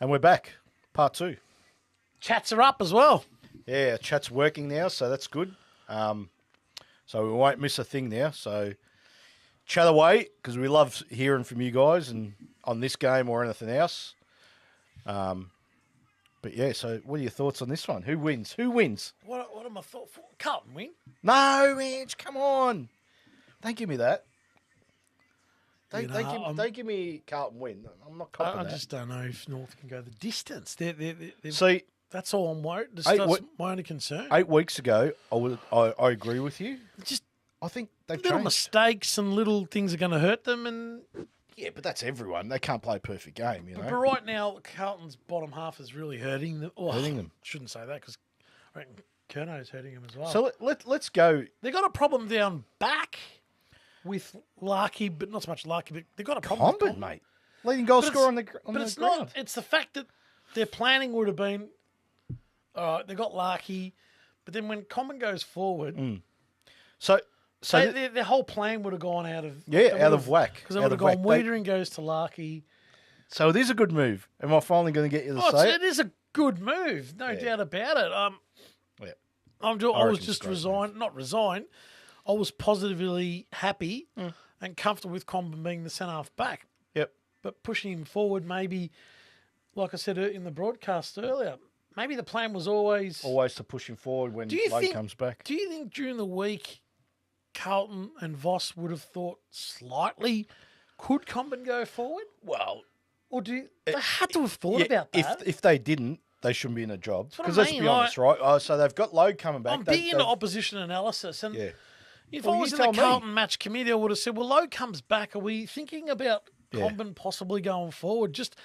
And we're back. Part 2. Chats are up as well. Yeah, chat's working now, so that's good. So we won't miss a thing now. So chat away, because we love hearing from you guys and on this game or anything else. But yeah, so what are your thoughts on this one? Who wins? Who wins? What are my thoughts? Carlton win. No, Ange, come on. Don't give me that. Don't give me Carlton win. I'm not confident. I just don't know if North can go the distance. They're See, that's all I'm worried. That's my only concern. 8 weeks ago, I agree with you. I think they've little changed. mistakes and little things are going to hurt them. And Yeah, but that's everyone. They can't play a perfect game, you know. But right now, Carlton's bottom half is really hurting them. Hurting them. Shouldn't say that because I reckon Curno's hurting them as well. So let's go. They've got a problem down back with Larky, but not so much Larky, but they've got a problem Comben, mate. Leading goal scorer on the ground. But it's not. It's the fact that their planning would have been, all right, they got Larky, but then when Comben goes forward, So their whole plan would have gone out of out of whack. Because they would have gone Wiedering goes to Larky. So it is a good move. Am I finally going to get you to say it? It is a good move, no doubt about it. I was just resigned, not resigned. I was positively happy and comfortable with Comben being the centre half back. Yep. But pushing him forward, maybe, like I said in the broadcast earlier, maybe the plan was always to push him forward when Lade comes back. Do you think during the week, Carlton and Voss would have thought slightly, could Comben go forward? Well, or they had to have thought about that. If they didn't, they shouldn't be in a job. Because I let's mean, be honest, right? So they've got Lode coming back. I'm big into opposition analysis, and if I was you in the tell me. Carlton match committee, I would have said, well, Lode comes back. Are we thinking about Comben possibly going forward? Just,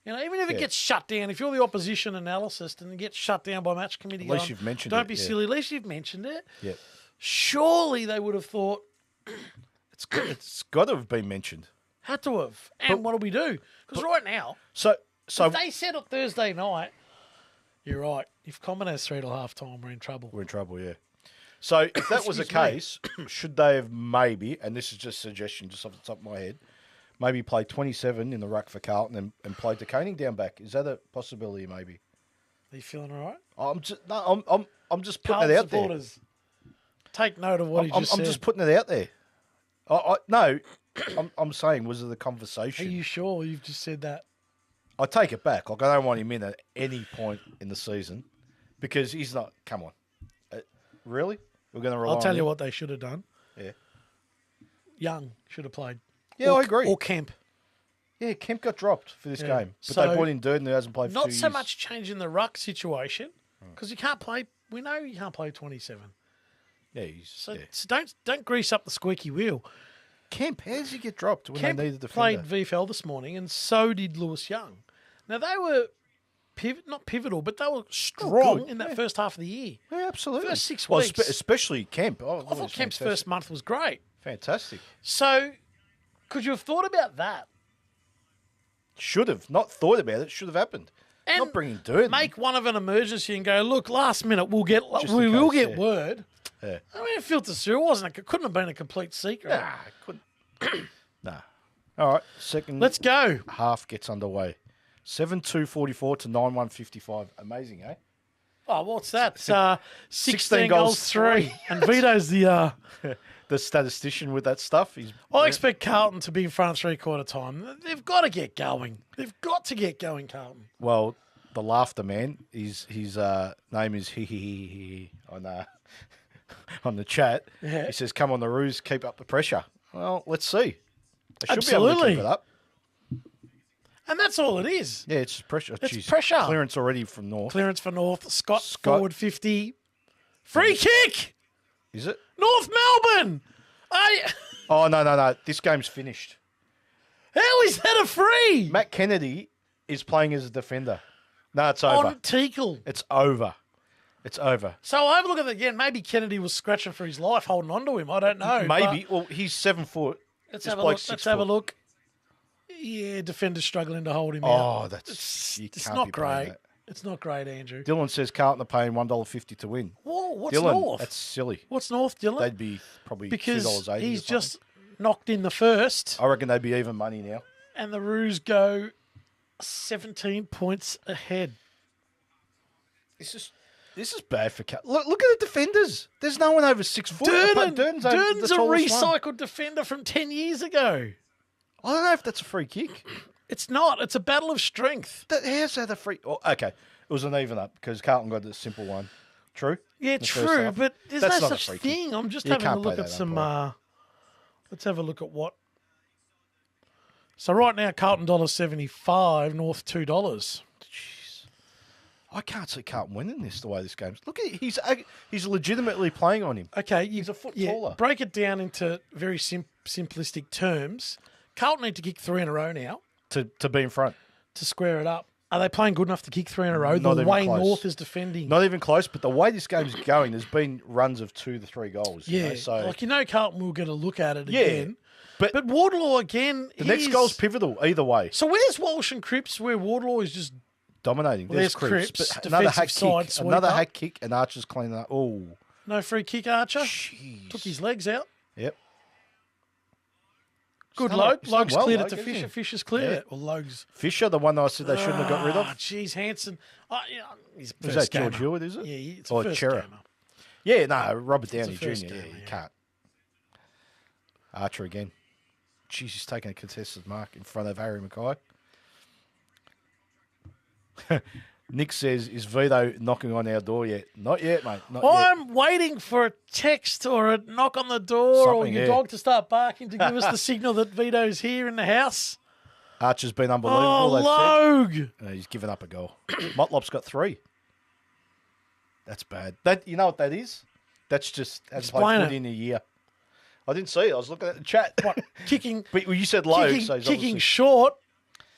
even if it gets shut down, if you're the opposition analyst and it gets shut down by match committee, At least you've mentioned it. Don't be silly. At least you've mentioned it. Yeah. Surely they would have thought, It's got to have been mentioned. had to have. And what do we do? Because right now, So if they said it Thursday night, you're right. If Comben has 3 till half time, we're in trouble. We're in trouble, yeah. So if that was the case, should they have maybe, and this is just a suggestion just off the top of my head, maybe play 27 in the ruck for Carlton and play De Koning down back? Is that a possibility maybe? Are you feeling all right? I'm just putting Carlton it out supporters, take note of what he just said. I'm just putting it out there. No, I'm saying, was it the conversation? Are you sure you've just said that? I take it back. Like, I don't want him in at any point in the season because he's not. Come on, really? We're going to rely. I'll tell on you him? what they should have done. Yeah, Young should have played. Yeah, I agree. Or Kemp. Yeah, Kemp got dropped for this game, but So, they brought in Durden who hasn't played for 2 Not years. so much changing the ruck situation because you can't play. We know you can't play 27. Yeah, So don't grease up the squeaky wheel. Kemp, how does he get dropped when Kemp they need a defender? played VFL this morning, and so did Lewis Young. Now they were not pivotal, but they were strong in that first half of the year. Yeah, absolutely. First 6 well, weeks. especially Kemp. Oh, I thought Kemp's first month was great. Fantastic. So, could you have thought about that? Should have. Not thought about it. Should have happened. And not bringing Durden. make one of an emergency and go, look, last minute we will get word. Yeah. I mean, it filters through. It couldn't have been a complete secret. Nah, couldn't. Nah. All right. Second. Let's go. Half gets underway. 7-2-44 to 9-1-55. Amazing, eh? Oh, what's that? It's 16 goals, 3. And Vito's the statistician with that stuff. I expect Carlton to be in front 3/4 time. They've got to get going. They've got to get going, Carlton. Well, the laughter man, his name is he on the chat. Yeah. He says, "Come on, the Roos, keep up the pressure." Well, let's see. They should Absolutely. be able to keep it up. And that's all it is. Yeah, it's pressure. It's pressure. Clearance already from North. Clearance for North. Scott forward 50. Free kick. Is it? North Melbourne. Oh, no. This game's finished. How is that a free? Matt Kennedy is playing as a defender. No, it's over. On Teakle. It's over. It's over. So I have a look at it again. Maybe Kennedy was scratching for his life, holding on to him. I don't know. Maybe. Well, he's 7 foot. Let's have a look. Let's have a look. Yeah, defender's struggling to hold him out. Oh, it's not great. It's not great, Andrew. Dylan says Carlton are paying $1.50 to win. Whoa, what's Dylan, North? That's silly. What's North, Dylan? They'd be probably because $2.80. he's just knocked in the first. I reckon they'd be even money now. And the Roos go 17 points ahead. This is bad for Cal. Look at the defenders. There's no one over 6 foot. Durden's a recycled defender from 10 years ago. I don't know if that's a free kick. It's not. It's a battle of strength. How's that a free? Oh, okay, it was an even up because Carlton got the simple one. True. Yeah, true, but there's no such thing. I'm just having a look at some. Let's have a look at what. So right now, Carlton $1.75, North $2. Jeez, I can't see Carlton winning this the way this game's. Look at he's legitimately playing on him. Okay, he's a foot taller. Break it down into very simplistic terms. Carlton need to kick 3 in a row now to be in front to square it up. Are they playing good enough to kick 3 in a row? Not the even way close. North is defending. Not even close, but the way this game's going, there's been runs of 2 to 3 goals. Yeah, so Carlton will get a look at it again. But Wardlaw again. The next goal's pivotal either way. So where's Walsh and Cripps where Wardlaw is just dominating? Well, there's Cripps. But another hack kick, and Archer's cleaning up. Oh, no free kick, Archer. Jeez. Took his legs out. Yep. Good Logue. Logue's cleared it to Fisher. Fisher's cleared it. Well, Logue's Fisher, the one that I said they shouldn't have got rid of. Jeez, Hanson. He's was that George Hewitt, is it? Yeah, it's a first gamer. Yeah, no, Robert Downey Jr. Gamer, you can't. Archer again. Jeez, he's taking a contested mark in front of Harry Mackay. Nick says, is Vito knocking on our door yet? Not yet, mate. I'm waiting for a text or a knock on the door or your dog to start barking to give us the signal that Vito's here in the house. Archer's been unbelievable. Oh, Logue! He's given up a goal. Motlop's got 3. That's bad. You know what that is? That's just hasn't played foot in a year. I didn't see it. I was looking at the chat. What, kicking? But you said low. Kicking short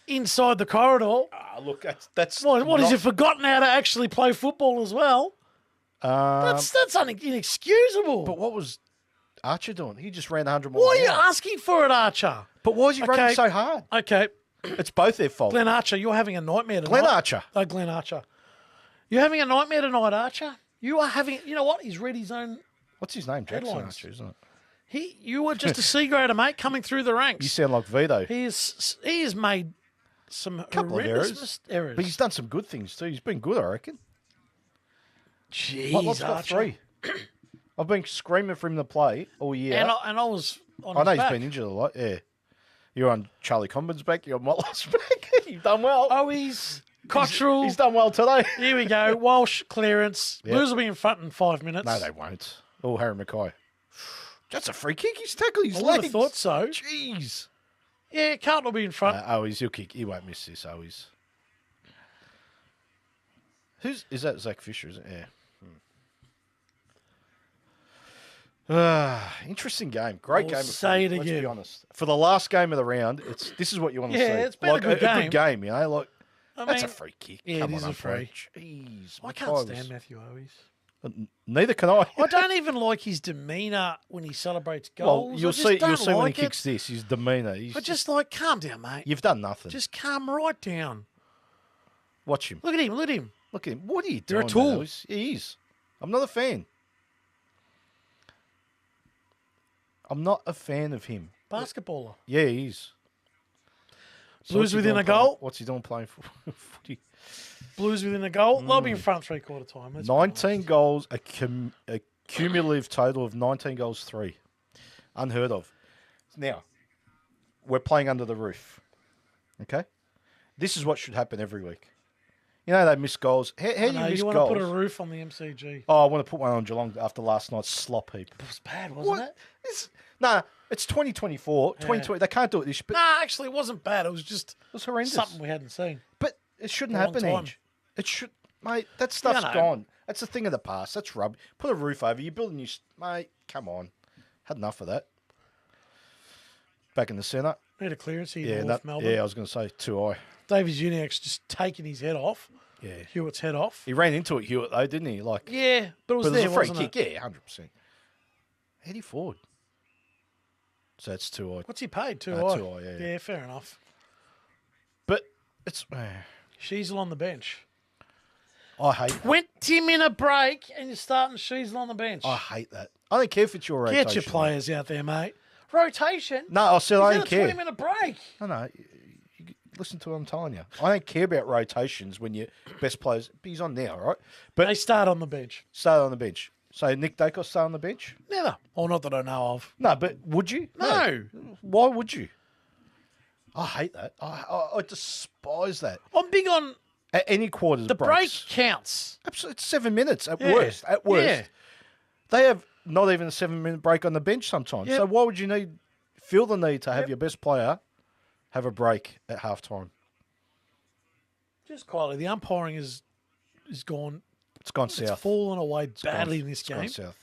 inside the corridor. Look, that's what is it? Forgotten how to actually play football as well. That's inexcusable. But what was Archer doing? He just ran 100 more. Why are you asking for it, Archer? But why is he running so hard? Okay, it's both their fault. Glenn Archer, you're having a nightmare tonight. Glenn Archer. Oh, Glenn Archer. You're having a nightmare tonight, Archer. You are having. You know what? He's read his own. What's his name? Jackson headlines. Archer, isn't it? You were just a C grader, mate, coming through the ranks. You sound like Vito. He has made some couple of errors. But he's done some good things too. He's been good, I reckon. Jeez, Motlop's got 3. I've been screaming for him to play all year. And I was on I know his back. He's been injured a lot, yeah. You're on Charlie Combin's back, you're on Motlop's back. You've done well. Oh, Cottrell. He's done well today. Here we go. Walsh, clearance. Yep. Blues will be in front in 5 minutes. No, they won't. Oh, Harry Mackay. That's a free kick. He's tackled his legs. I would have thought so. Jeez. Yeah, Carlton will be in front. He'll kick. He won't miss this. Is that Zach Fisher, is it? Yeah. Interesting game. Great game. Say it again. Let's be honest. For the last game of the round, this is what you want to see. Yeah, it's been a good game. A good game, you know. That's a free kick. Yeah, Come it is on, a free. Jeez. I can't stand Matthew Owies. Neither can I. I don't even like his demeanour when he celebrates goals. Well, you'll see when he kicks this, his demeanour. But just calm down, mate. You've done nothing. Just calm right down. Watch him. Look at him. Look at him. Look at him. What are you doing? You're a tool. He is. I'm not a fan. I'm not a fan of him. Basketballer. Yeah, he is. Blues within a goal. What's he doing playing for footy? Blues within a goal. They'll be in front 3/4 time. 19 goals, a cumulative total of 19 goals, 3. Unheard of. Now, we're playing under the roof. Okay? This is what should happen every week. You know they miss goals. How do you miss you goals? want to put a roof on the MCG. Oh, I want to put one on Geelong after last night's slop heap. It was bad, wasn't it? It's 2024. 2020. They can't do it this year. Actually, it wasn't bad. It was horrendous. Something we hadn't seen. But it shouldn't happen, Ange. It should, mate. That stuff's gone. That's a thing of the past. That's rubbish. Put a roof over. You're building new, mate. Come on. Had enough of that. Back in the centre. Need a clearance here. Melbourne. Yeah, I was going to say 2-eye. Davies Uniac's just taking his head off. Yeah. Hewitt's head off. He ran into it, Hewitt, though, didn't he? Yeah, but it was a free kick. Yeah, 100%. Heady forward. So that's 2-eye. What's he paid? 2-eye. 2-eye, yeah. Yeah, fair enough. But it's... Sheasel on the bench. I hate 20-minute break and you're starting Sheasel on the bench. I hate that. I don't care if it's your rotation. Get your players out there, mate. Rotation? No, I said I don't care. 20-minute break. No. Listen to what I'm telling you. I don't care about rotations when your best players. He's on now, right? But They start on the bench. start on the bench. So Nick Dacos start on the bench? Never. Or not that I know of. No, but would you? No. Why would you? I hate that. I despise that. I'm big on At any quarters, the break breaks. counts. Absolutely, it's 7 minutes at Yeah. worst. At worst, Yeah. they have not even a 7 minute break on the bench sometimes. Yep. So why would you feel the need to have your best player have a break at halftime? Just quietly, the umpiring is gone. It's gone south. It's fallen away badly in this It's gone game. south.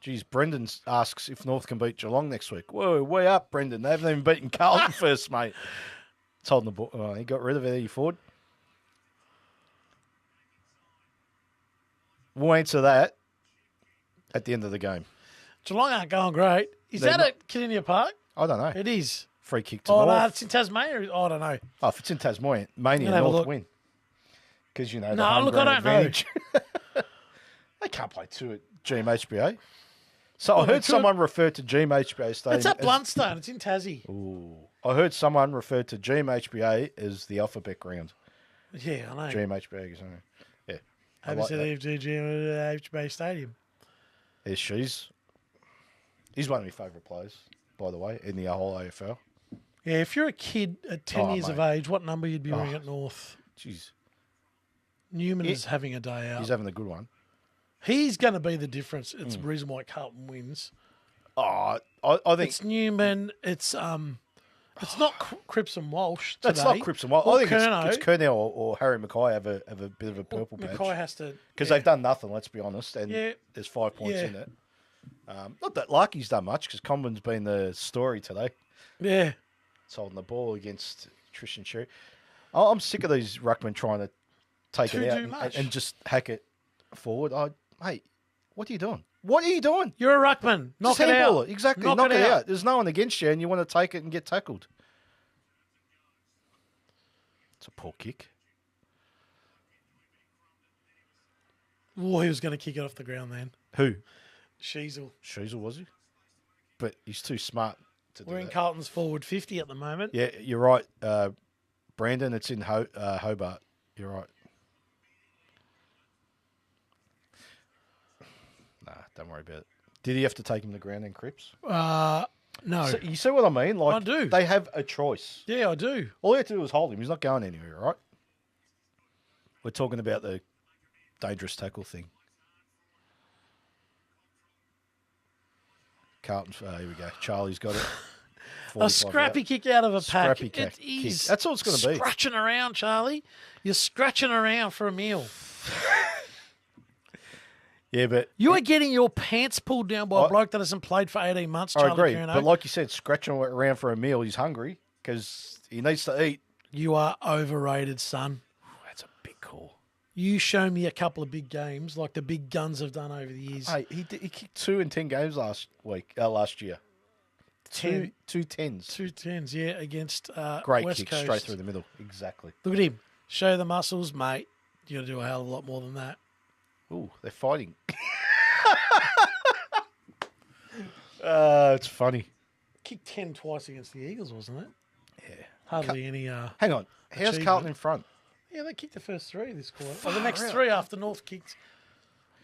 Geez, Brendan asks if North can beat Geelong next week. Whoa, way up, Brendan. They haven't even beaten Carlton first, mate. It's holding the ball. Oh, he got rid of Eddie Ford. We'll answer that at the end of the game. Geelong aren't going great. Is They're that not- at Kardinia Park? I don't know. It is. Free kick to Oh, no, North. it's in Tasmania. Oh, I don't know. Oh, if it's in Tasmania, gonna have a North look. win. Because, the No, home look, I ground don't know. advantage. They can't play two at GMHBA. So Well, I they heard could. someone refer to GMHBA Stadium. It's at Bluntstone. It's in Tassie. Ooh. I heard someone refer to GMHBA as the alphabet ground. Yeah, I know. GMHBA. Yeah. I Have you like said that. HB Stadium? He's one of my favourite players, by the way, in the whole AFL. Yeah, if you're a kid at 10 Oh, years of mate. age, what number you'd be wearing at North? Jeez. Newman is having a day out. He's having a good one. He's going to be the difference. It's the reason why Carlton wins. Oh, I think It's Newman. It's not Cripps and Walsh today. that's not Cripps and Wild. Or I think Curnow. it's Curnow or Harry Mackay have a bit of a purple patch. Mackay has to... Because they've done nothing, let's be honest, and Yeah. there's 5 points Yeah. in it. Not that Larky's done much, because Common's been the story today. Yeah. It's holding the ball against Tristan Sherry. I'm sick of these ruckmen trying to take Too it out much. and just hack it forward. Mate, what are you doing? What are you doing? You're a ruckman. Knock Just it handball out. it. Exactly. Knock Knock it it out. out. There's no one against you, and you want to take it and get tackled. It's a poor kick. Oh, he was going to kick it off the ground then. Who? Sheasel. Sheasel, was he? But he's too smart to do We're in that. Carlton's forward 50 at the moment. Yeah, you're right, Brandon. It's in Hobart. You're right. Nah, don't worry about it. Did he have to take him to ground in Cripps? No. So, you see what I mean? Like, I do. They have a choice. Yeah, I do. All you have to do is hold him. He's not going anywhere, right? We're talking about the dangerous tackle thing. Carlton, here we go. Charlie's got it. A 45 scrappy out. kick out of a pack. Scrappy It kick. is. That's all it's gonna be. Scratching around, Charlie. You're scratching around for a meal. Yeah, but You are getting your pants pulled down by a bloke that hasn't played for 18 months, Charlie I agree. Curnow. But like you said, scratching around for a meal, he's hungry because he needs to eat. You are overrated, son. That's a big call. You show me a couple of big games like the big guns have done over the years. Hey, he kicked 2 in 10 games last year. 10. Two tens. 2-10s, yeah, against Great West kick Coast. straight through the middle. Exactly. Look at him. Show the muscles, mate. You got to do a hell of a lot more than that. Ooh, they're fighting. It's funny. Kicked 10 twice against the Eagles, wasn't it? Yeah. Hardly any. Hang on. How's Achievement. Carlton in front? Yeah, they kicked the first 3 this quarter. Or the Far next out. 3 after North kicked.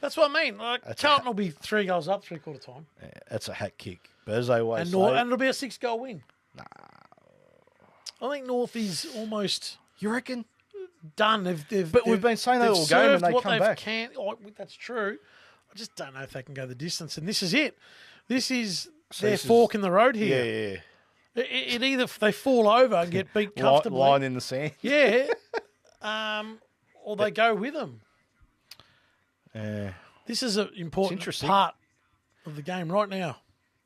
That's what I mean. Like That's Carlton will be 3 goals up 3/4 time, Yeah, that's a hat kick. But as they always and say, and it'll be a 6-goal win. Nah, I think North is almost you reckon? done. But we've been saying that they've all game and served they what come they've back. That's true. I just don't know if they can go the distance. And this is it. This is their this is- fork in the road Yeah, here. yeah. It either they fall over and get beat comfortably. Line in the sand. Yeah. Or they go with them. Yeah. This is an important interesting. part of the game right now.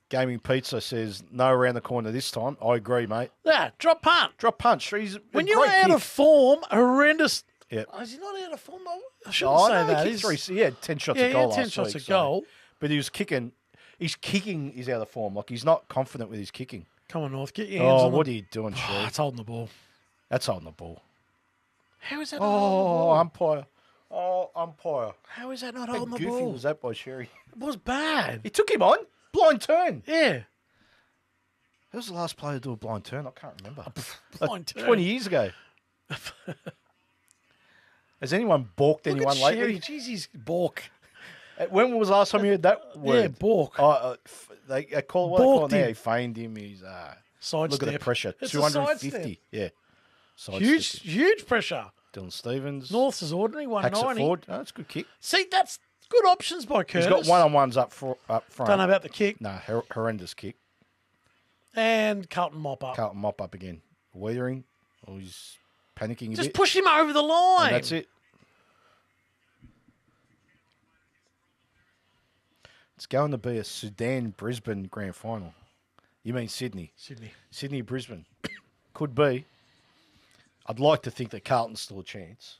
Gaming Pizza says no around the corner this time. I agree, mate. Yeah, drop punt. Drop punch. He's When a you're great out kick. of form, horrouldn't. Yep. Oh, is he not out of form? I shouldn't Oh, say no, that. he kicked 3. He had 10 shots Yeah, a he goal had 10 last shots week, a goal. But he was kicking. His kicking is out of form. Like, he's not confident with his kicking. Come on, North. Get your hands Oh, on what them. are you doing, Oh, Sherry? it's holding the ball. That's holding the ball. How is that not holding the ball? Umpire. Oh, umpire. How is that not How holding the goofy ball? was that by Sherry? It was bad. He took him on. Blind turn. Yeah. Who was the last player to do a blind turn? I can't remember. Blind turn. 20 years ago. Has anyone balked anyone lately? Jeez, he's balk. When was the last time you heard that word? Yeah, balk. They call what they call it now. He feigned him. He's sidestep. Look at the pressure. It's 250. Yeah. Huge pressure. Dylan Stevens. North's is ordinary, 190. Forward. Oh, that's a good kick. See, that's good options by Curtis. He's got one-on-ones up front. Don't know about the kick. No, horrendous kick. And Carlton mop up. Again. Weathering. Oh, he's panicking a bit. Just push him over the line. And that's it. It's going to be a Sudan-Brisbane grand final. You mean Sydney? Sydney-Brisbane. Could be. I'd like to think that Carlton's still a chance.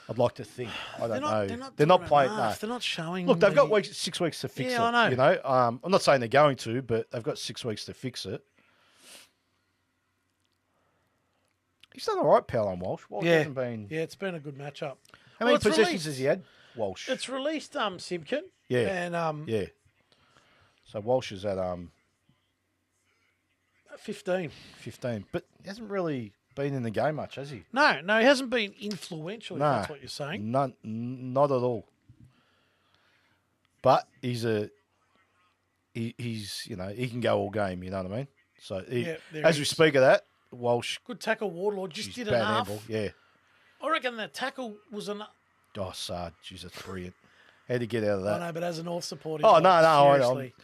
I'd like to think. I don't know. They're not playing. No. They're not showing. Look, they've got 6 weeks to fix it. I know. You know, I'm not saying they're going to, but they've got 6 weeks to fix it. He's done all right, Paolo Walsh. Walsh hasn't been. Yeah, it's been a good matchup. How many possessions has he had, Walsh? It's released Simpkin. Yeah. And yeah. So Walsh is at 15. 15, but he hasn't really been in the game much, has he? No, he hasn't been influential. If that's what you're saying. Not at all. But he's you know, he can go all game. You know what I mean? So as we speak of that, Walsh, good tackle. Wardlaw just did bad enough. Handball. Yeah. I reckon that tackle was enough. Oh, Sard, jeez, that's brilliant. How'd he get out of that? I know, but as a North supporter, seriously.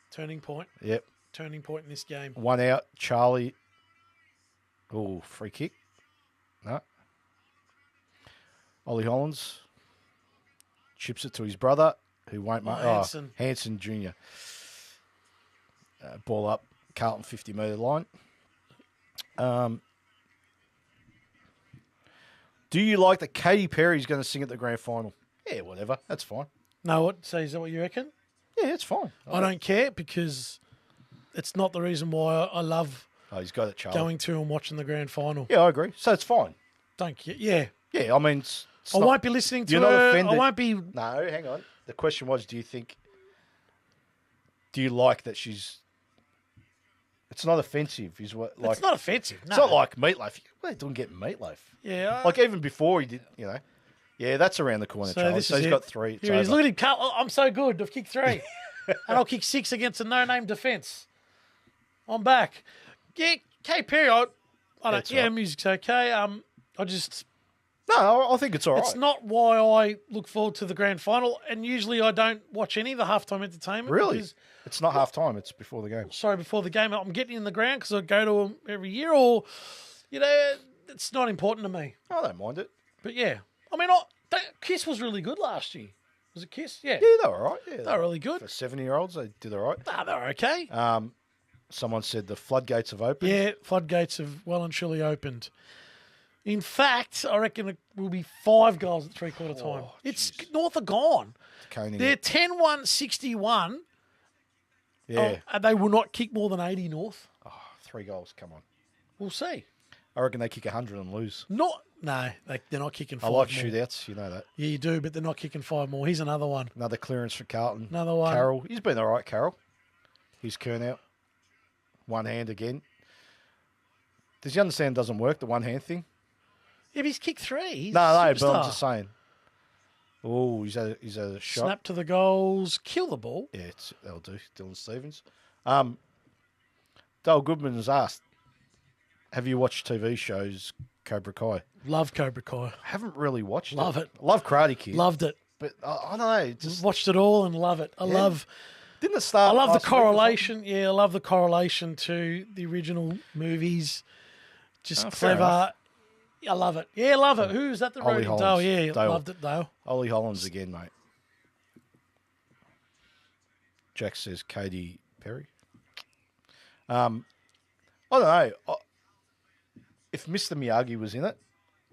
Turning point. Yep. Turning point in this game. One out, Charlie. Oh, free kick. No. Ollie Hollands chips it to his brother, who won't make. Hanson. Hanson Jr. Ball up, Carlton 50-metre line. Do you like that Katy Perry's going to sing at the grand final? Yeah, whatever. That's fine. No, what? So is that what you reckon? Yeah, it's fine. I don't care because it's not the reason why I love he's got it, Charlie. going to and watching the grand final. Yeah, I agree. So it's fine. Thank you. Yeah. Yeah, I mean, I won't be listening to you're her. Not offended. I won't be. No, hang on. The question was, do you like that she's... It's not offensive, is what... Like, it's not offensive, no. It's not like Meatloaf. Well, he didn't get Meatloaf. Yeah. Like, even before he did, you know. Yeah, that's around the corner, Charlie. So he's got 3. Here he is. Look at him. Carl, I'm so good. I've kicked 3. And I'll kick 6 against a no-name defence. I'm back. Yeah, Kay Perry, I don't... Yeah, right. Music's okay. I just... No, I think it's all right. It's not why I look forward to the grand final, and usually I don't watch any of the halftime entertainment. Really? It's not halftime, it's before the game. Sorry, before the game. I'm getting in the ground because I go to them every year, or, you know, it's not important to me. I don't mind it. But, yeah. I mean, Kiss was really good last year. Was it Kiss? Yeah. Yeah, they were all right. Yeah, they were really good. For 70-year-olds, they did all right. Nah, they were okay. Someone said the floodgates have opened. Yeah, floodgates have well and truly opened. In fact, I reckon it will be 5 goals at three-quarter time. It's North are gone. They're 10-1-61. Yeah. And they will not kick more than 80 North. 3 goals, come on. We'll see. I reckon they kick 100 and lose. No, they're not kicking 5 more. I like more. shootouts, you know that. Yeah, you do, but they're not kicking 5 more. Here's another one. Another clearance for Carlton. Another one. Carroll. He's been all right, Carroll. He's Kern out. One hand again. Does he understand it doesn't work, the one-hand thing? Yeah, but he's kicked 3. No, but I'm just saying. Oh, he's had a shot. Snap to the goals. Kill the ball. Yeah, that'll do. Dylan Stevens. Dale Goodman has asked, have you watched TV shows Cobra Kai? Love Cobra Kai. Haven't really watched Love it. Love Karate Kid. Loved it. But I don't know. Just watched it all and love it. Didn't it start? I love the correlation. Yeah, I love the correlation to the original movies. Just clever. I love it. Yeah, I love it. Who's that? The road? Dale. Yeah, loved it, Dale. Ollie Hollands again, mate. Jack says Katy Perry. I don't know. If Mr. Miyagi was in it,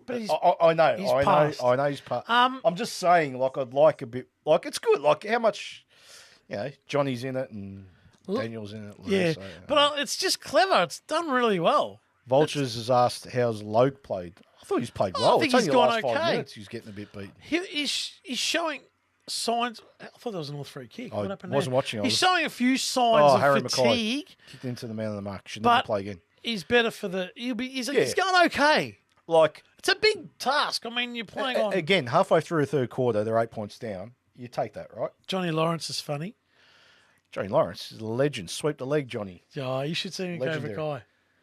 but I know he's part. I'm just saying, like, I'd like a bit, like, it's good. Like, how much, you know, Johnny's in it and Daniel's in it. Yeah, so, but it's just clever. It's done really well. Vultures has asked how's Logue played. I thought he's played well. I think it's he's only gone the last okay. 5 minutes he's getting a bit beaten. He's showing signs. I thought that was an all-free kick. I What happened wasn't there? watching. He's showing a few signs of Harry fatigue. McKay kicked into the man of the mark. Should never play again. He's better for the. He's going okay. Like, it's a big task. I mean, you're playing on again halfway through a third quarter. They're 8 points down. You take that, right? Johnny Lawrence is funny. Johnny Lawrence is a legend. Sweep the leg, Johnny. Yeah, you should see him in Cobra Kai.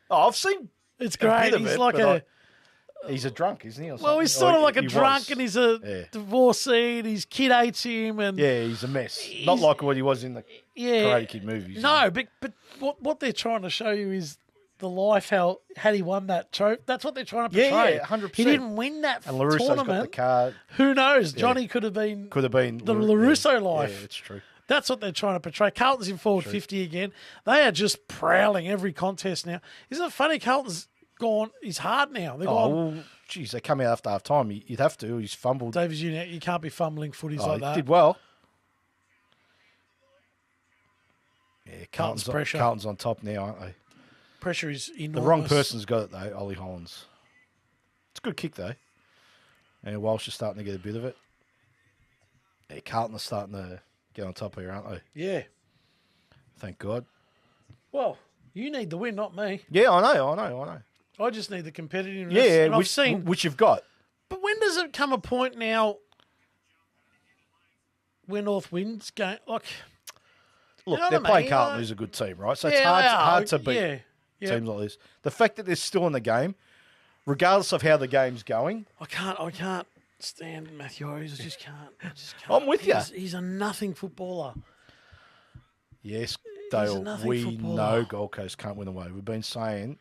Oh, I've seen. It's great. He's like a. He's a drunk, isn't he? Well, he's sort of like a drunk, and he's a divorcee, and his kid hates him, and he's a mess. Not like what he was in the Karate Kid movies. No, but what they're trying to show you is the life. How had he won that trophy? That's what they're trying to portray. 100%. He didn't win that and LaRusso's tournament. got the card. Who knows? Johnny could have been the LaRusso life. Yeah, it's true. That's what they're trying to portray. Carlton's in forward 50 again. They are just prowling every contest now. Isn't it funny? Carlton's gone. He's hard now. They're gone. Well, geez, they come out after half time. You'd have to. He's fumbled. Davies, you can't be fumbling footies like that. He did well. Yeah, pressure. Carlton's on top now, aren't they? Pressure is enormous. The wrong person's got it, though, Ollie Hollins. It's a good kick, though. And Walsh is starting to get a bit of it. Yeah, Carlton are starting to get on top here, aren't they? Yeah. Thank God. Well, you need the win, not me. Yeah, I know. I just need the competitiveness. Yeah, which you've got. But when does it come a point now where North wins game? Like, look, you know they're what I playing mean? Carlton, who's a good team, right? So it's hard to beat teams like this. The fact that they're still in the game, regardless of how the game's going. I can't stand Matthew Hughes. I just can't. I'm with you. He's a nothing footballer. Yes, Dale, we know Gold Coast can't win away. We've been saying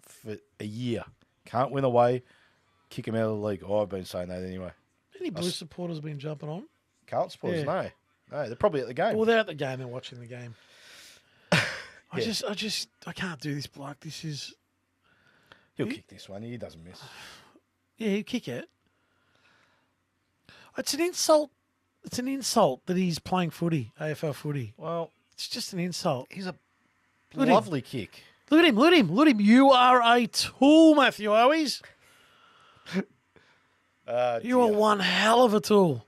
for a year, can't win away, kick him out of the league. Oh, I've been saying that anyway. Any Blue supporters have been jumping on? Carlton supporters, no, they're probably at the game. Well, they're at the game. They're watching the game. I can't do this, bloke. This is. He'll kick this one. He doesn't miss. Yeah, he'll kick it. It's an insult. It's an insult that he's playing footy, AFL footy. Well, it's just an insult. He's a lovely kick. Look at him. You are a tool, Matthew Owies. You are one hell of a tool.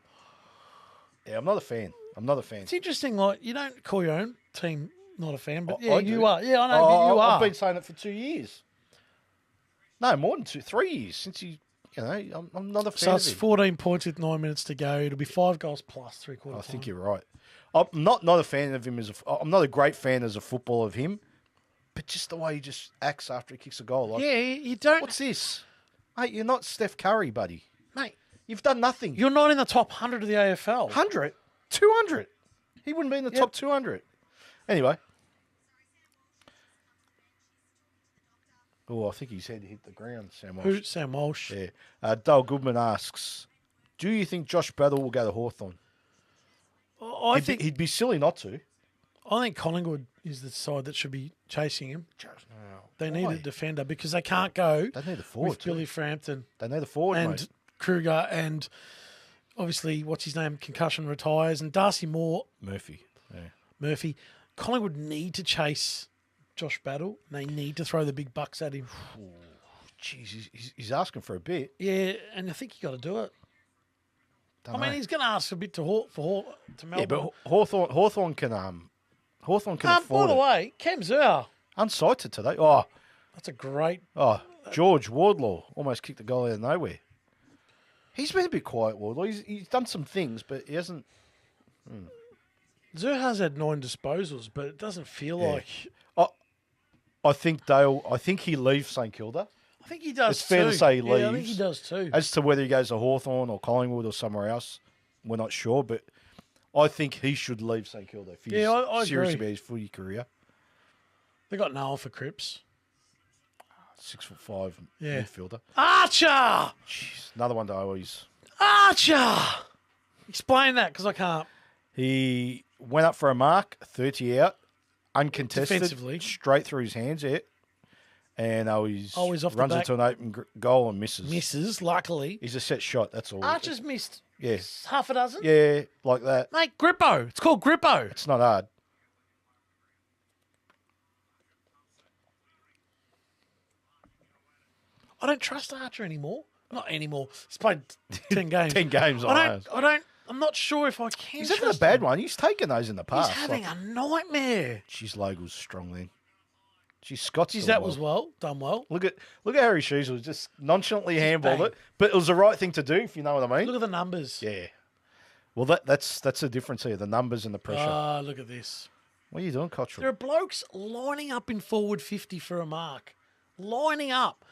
Yeah, I'm not a fan. It's interesting, like, you don't call your own team not a fan, but I you do. are. Yeah, I know, but you are. I've been saying it for 2 years. No, more than 3 years since I'm not a fan So it's of him. 14 points with 9 minutes to go. It'll be 5 goals plus 3/4. I think you're right. I'm not a fan of him I'm not a great fan as a footballer of him, but just the way he just acts after he kicks a goal. Like, you don't. What's this? Mate, you're not Steph Curry, buddy. Mate, you've done nothing. You're not in the top 100 of the AFL. 100? 200? He wouldn't be in the top 200. Anyway. Oh, I think his head hit the ground, Sam Walsh. Who? Sam Walsh. Yeah. Dale Goodman asks, do you think Josh Battle will go to Hawthorn? I think he'd be silly not to. I think Collingwood is the side that should be chasing him. They need a defender because they can't go they need a forward with Billy Frampton. They need a forward, and mate. Kruger and obviously, what's his name? Concussion retires and Darcy Moore. Murphy. Collingwood need to chase Josh Battle. They need to throw the big bucks at him. Jeez, he's asking for a bit. Yeah, and I think you got to do it. I mean, he's going to ask a bit to Melbourne. Yeah, but Hawthorn can afford by the way, Cam Zur. Unsighted today. Oh, that's a great. Oh, George Wardlaw almost kicked the goal out of nowhere. He's been a bit quiet, Wardlaw. He's done some things, but he hasn't. Zur has had 9 disposals, but it doesn't feel like. I think Dale. I think he leaves St Kilda. I think he does. It's fair to say he leaves. Yeah, I think he does too. As to whether he goes to Hawthorn or Collingwood or somewhere else, we're not sure. But I think he should leave St Kilda if he's I serious agree. about his footy career. They got Noel for Cripps. 6'5" midfielder. Archer! Jeez, another one to always. Archer! Explain that, because I can't. He went up for a mark, 30 out, uncontested, defensively, straight through his hands out. And he's always off the runs back. into an open goal and misses. Misses, luckily. He's a set shot, that's all. Archer's missed yeah. half a dozen? Yeah, like that. Mate, Grippo. It's called Grippo. It's not hard. I don't trust Archer anymore. Not anymore. He's played 10 games. 10 games. I I'm not sure if I can. He's having a bad one. He's taken those in the past. He's having a nightmare. She's Logal's strong then. She's Scott's. That was done well. Look at Harry Sheasel just nonchalantly handballed it, but it was the right thing to do, if you know what I mean. Look at the numbers. Yeah. Well, that's the difference here, the numbers and the pressure. Ah, look at this. What are you doing, Cottrell? There are blokes lining up in forward 50 for a mark. Lining up.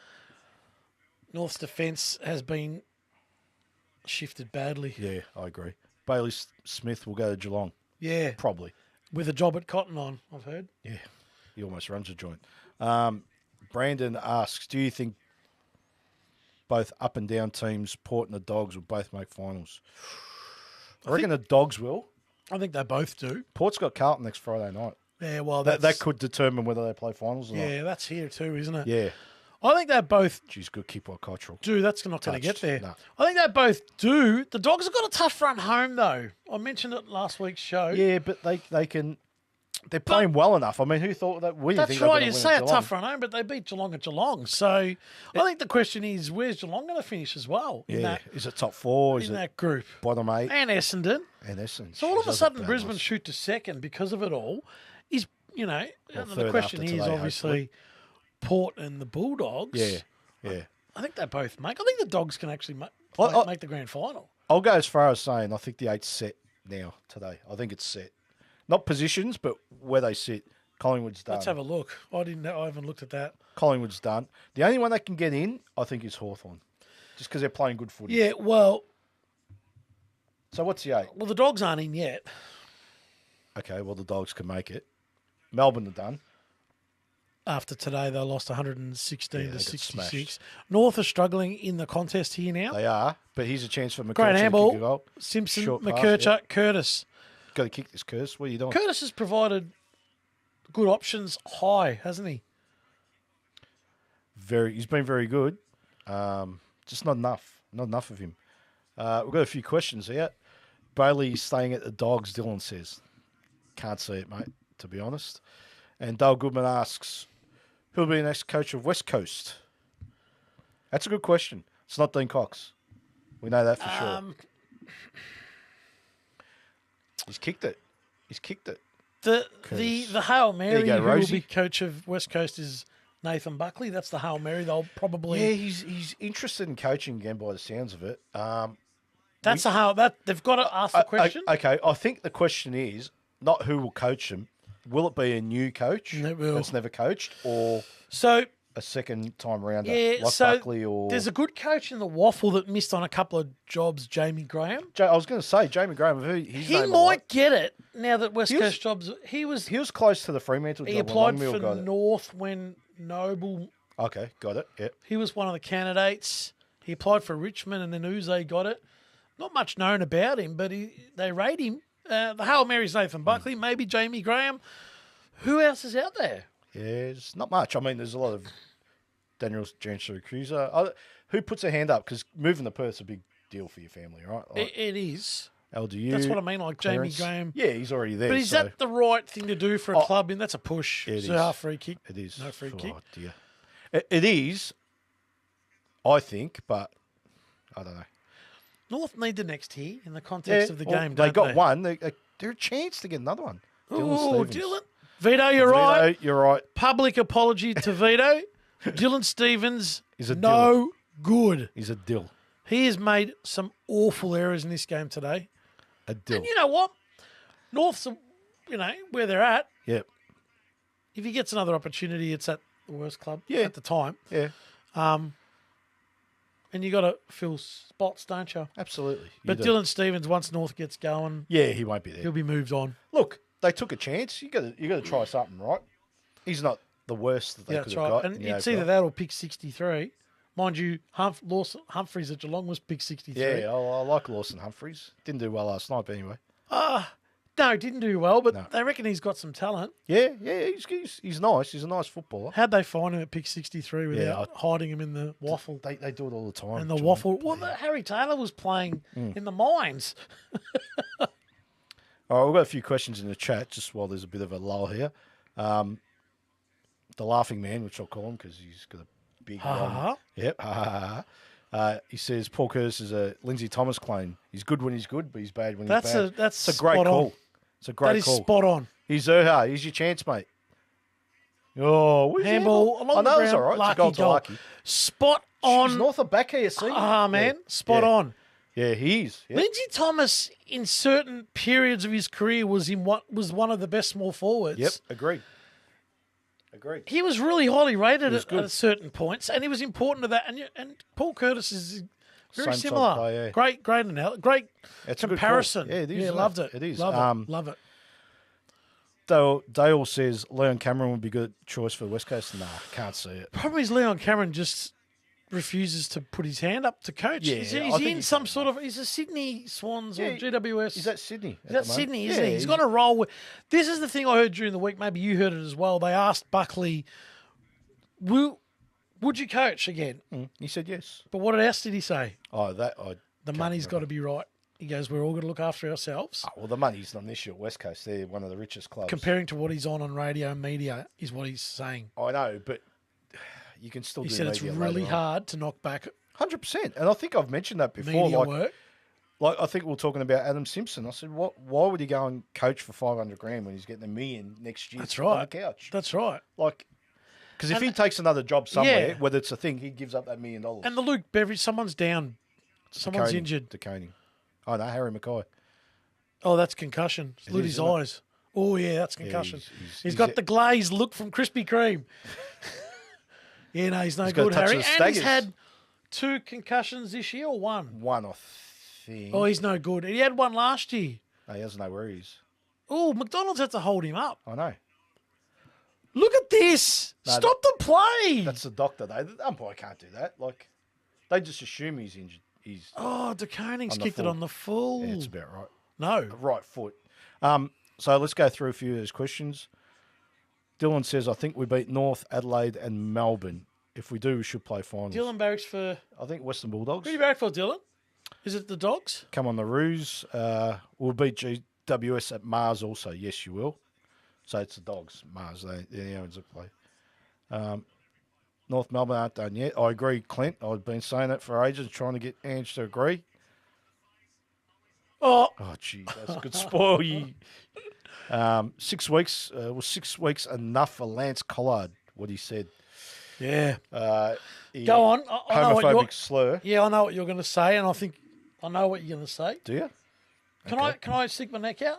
North's defence has been shifted badly. Yeah, I agree. Bailey Smith will go to Geelong. Yeah. Probably. With a job at Cotton on, I've heard. Yeah. He almost runs a joint. Brandon asks, do you think both up and down teams, Port and the Dogs, will both make finals? I reckon the Dogs will. I think they both do. Port's got Carlton next Friday night. Yeah, well, that could determine whether they play finals or not. Yeah, that's here too, isn't it? Yeah. I think they both Geez, good keep by Cottrell. do. That's not going to get there. No. I think they both do. The Dogs have got a tough run home, though. I mentioned it last week's show. Yeah, but they can... They're playing well enough. I mean, who thought that? That's right. You say a tough run home, but they beat Geelong at Geelong. So I think the question is, where's Geelong going to finish as well? Is it top four? In that group? Bottom 8? And Essendon. So all of a sudden, Brisbane shoot to second because of it all. Is the question is obviously Port and the Bulldogs. Yeah. I think they both make. I think the Dogs can actually make the grand final. I'll go as far as saying I think the 8's set now today. I think it's set. Not positions, but where they sit. Collingwood's done. Let's have a look. I haven't looked at that. Collingwood's done. The only one that can get in, I think, is Hawthorn. Just because they're playing good footy. Yeah, well... So what's the 8? Well, the Dogs aren't in yet. Okay, well, the Dogs can make it. Melbourne are done. After today, they lost 116 to 66. Smashed. North are struggling in the contest here now. They are, but here's a chance for McKercher Great to handball. kick a goal. Simpson, Short pass, McKercher, Curtis. Got to kick this, Curtis. What are you doing? Curtis has provided good options high, hasn't he? He's been very good. Just not enough. Not enough of him. We've got a few questions here. Bailey's staying at the Dogs, Dylan says. Can't see it, mate, to be honest. And Dale Goodman asks, who'll be the next coach of West Coast? That's a good question. It's not Dean Cox. We know that for sure. He's kicked it. The Hail Mary who will be Rosie. coach of West Coast is Nathan Buckley. That's the Hail Mary. They'll probably... Yeah, he's interested in coaching again by the sounds of it. That's they've got to ask the question. Okay, I think the question is not who will coach them. Will it be a new coach that's never coached, or a second time rounder like Buckley? Or there's a good coach in the Waffle that missed on a couple of jobs, Jamie Graham. I was going to say Jamie Graham. He might get it now that West Coast jobs. He was close to the Fremantle job. He applied for North when Noble. Okay, got it. Yep. He was one of the candidates. He applied for Richmond, and then Uze got it. Not much known about him, but they rate him. The Hail Mary's Nathan Buckley, maybe Jamie Graham. Who else is out there? Yeah, it's not much. I mean, there's a lot of Daniel Janser-Cruiser. Who puts a hand up? Because moving to Perth's a big deal for your family, right? Like it is. LDU. That's what I mean, like Clarence. Jamie Graham. Yeah, he's already there. But is that the right thing to do for a club? And that's a push. It is. Half free kick. It is. No free kick. Dear. It is, I think, but I don't know. North need the next here in the context of the game. They got one. They're a chance to get another one. Oh, Dylan. Vito, you're right. You're right. Public apology to Vito. Dylan Stevens is a no good. He's a dill. He has made some awful errors in this game today. A dill. And you know what? North's, where they're at. Yep. If he gets another opportunity, it's at the worst club at the time. Yeah. And you got to fill spots, don't you? Absolutely. But Dylan Stevens, once North gets going, he won't be there. He'll be moved on. Look, they took a chance. You got to try something, right? He's not the worst that they could have got. And it's either that or pick 63. Mind you, Lawson Humphreys at Geelong was pick 63. Yeah, I like Lawson Humphreys. Didn't do well last night, but anyway. No, didn't do well, but they reckon he's got some talent. Yeah, he's nice. He's a nice footballer. How'd they find him at pick 63 without hiding him in the Waffle? They do it all the time. And the Waffle. Well, Harry Taylor was playing in the mines. All right, we've got a few questions in the chat just while there's a bit of a lull here. The Laughing Man, which I'll call him because he's got a big one. Yep. He says Paul Curtis is a Lindsay Thomas clone. He's good when he's good, but he's bad when he's bad. That's a great spot call. on. It's a great call. That is spot on. He's Zerha. He's your chance, mate. Oh, where's handball along the the ground. it's all right. Lucky it's a goal to goal. Lucky. Spot on. She's north of back here, see? Man. Yeah. Spot on. Yeah, he is. Yeah. Lindsay Thomas, in certain periods of his career, was one of the best small forwards. Yep, agreed. He was really highly rated At certain points, and he was important to that. And Paul Curtis is very Same similar. side player, yeah. Great great It's a good comparison. call. Yeah, it is. Yeah, loved it. It is. Love it. Dale says Leon Cameron would be a good choice for the West Coast. Nah, can't see it. Problem is Leon Cameron just refuses to put his hand up to coach. Yeah, he's I think in he's some sort of. He's a Sydney Swans or Yeah, GWS. Is that Sydney? That's Sydney, isn't he? He's got a role with. This is the thing I heard during the week. Maybe you heard it as well. They asked Buckley, would you coach again? He said yes. But what else did he say? Oh, that I. The money's got to be right. He goes, we're all going to look after ourselves. Oh, well, the money's not an issue at West Coast. They're one of the richest clubs. Comparing to what he's on radio and media is what he's saying. I know, but you can still He do said it's media really later on. hard to knock back 100%. And I think I've mentioned that before. media work. Like I think we were talking about Adam Simpson. I said, why would he go and coach for $500,000 when he's getting $1 million next year That's on right. the couch? That's right. Like, because if he takes another job somewhere, whether it's a thing, he gives up that $1 million. And the Luke Beveridge, someone's down. Someone's injured. Decaning. Oh, no, Harry Mackay. Oh, that's concussion. It Lit is, his isn't it? eyes. Oh, yeah, that's concussion. He's got the glazed look from Krispy Kreme. Yeah, no, he's no He's got a good, touch of Harry. the And he's staggers. had 2 concussions this year or 1? One, I think. Oh, he's no good. He had 1 last year. No, he doesn't know where he is. Oh, McDonald's had to hold him up. I know. Look at this. No, Stop the play. That's the doctor, though. The umpire can't do that. Like, they just assume he's injured. He's Oh, DeConing's On the kicked it full. on the full. yeah, it's about right. No. Right foot. So let's go through a few of those questions. Dylan says, I think we beat North, Adelaide and Melbourne. If we do, we should play finals. Dylan barracks for... I think Western Bulldogs. Who do you barrack for, Dylan? Is it the Dogs? Come on the ruse. We'll beat GWS at Mars also. Yes, you will. So it's the Dogs. Mars, they're the ones that play. North Melbourne aren't done yet. I agree, Clint. I've been saying it for ages, trying to get Ange to agree. Oh, Oh, gee, that's a good spoil you. 6 weeks. Was 6 weeks enough for Lance Collard, what he said. yeah. He- Go on. I know what you're... Homophobic slur. Yeah, I know what you're going to say, and I think I know what you're going to say. Do you? Can I stick my neck out?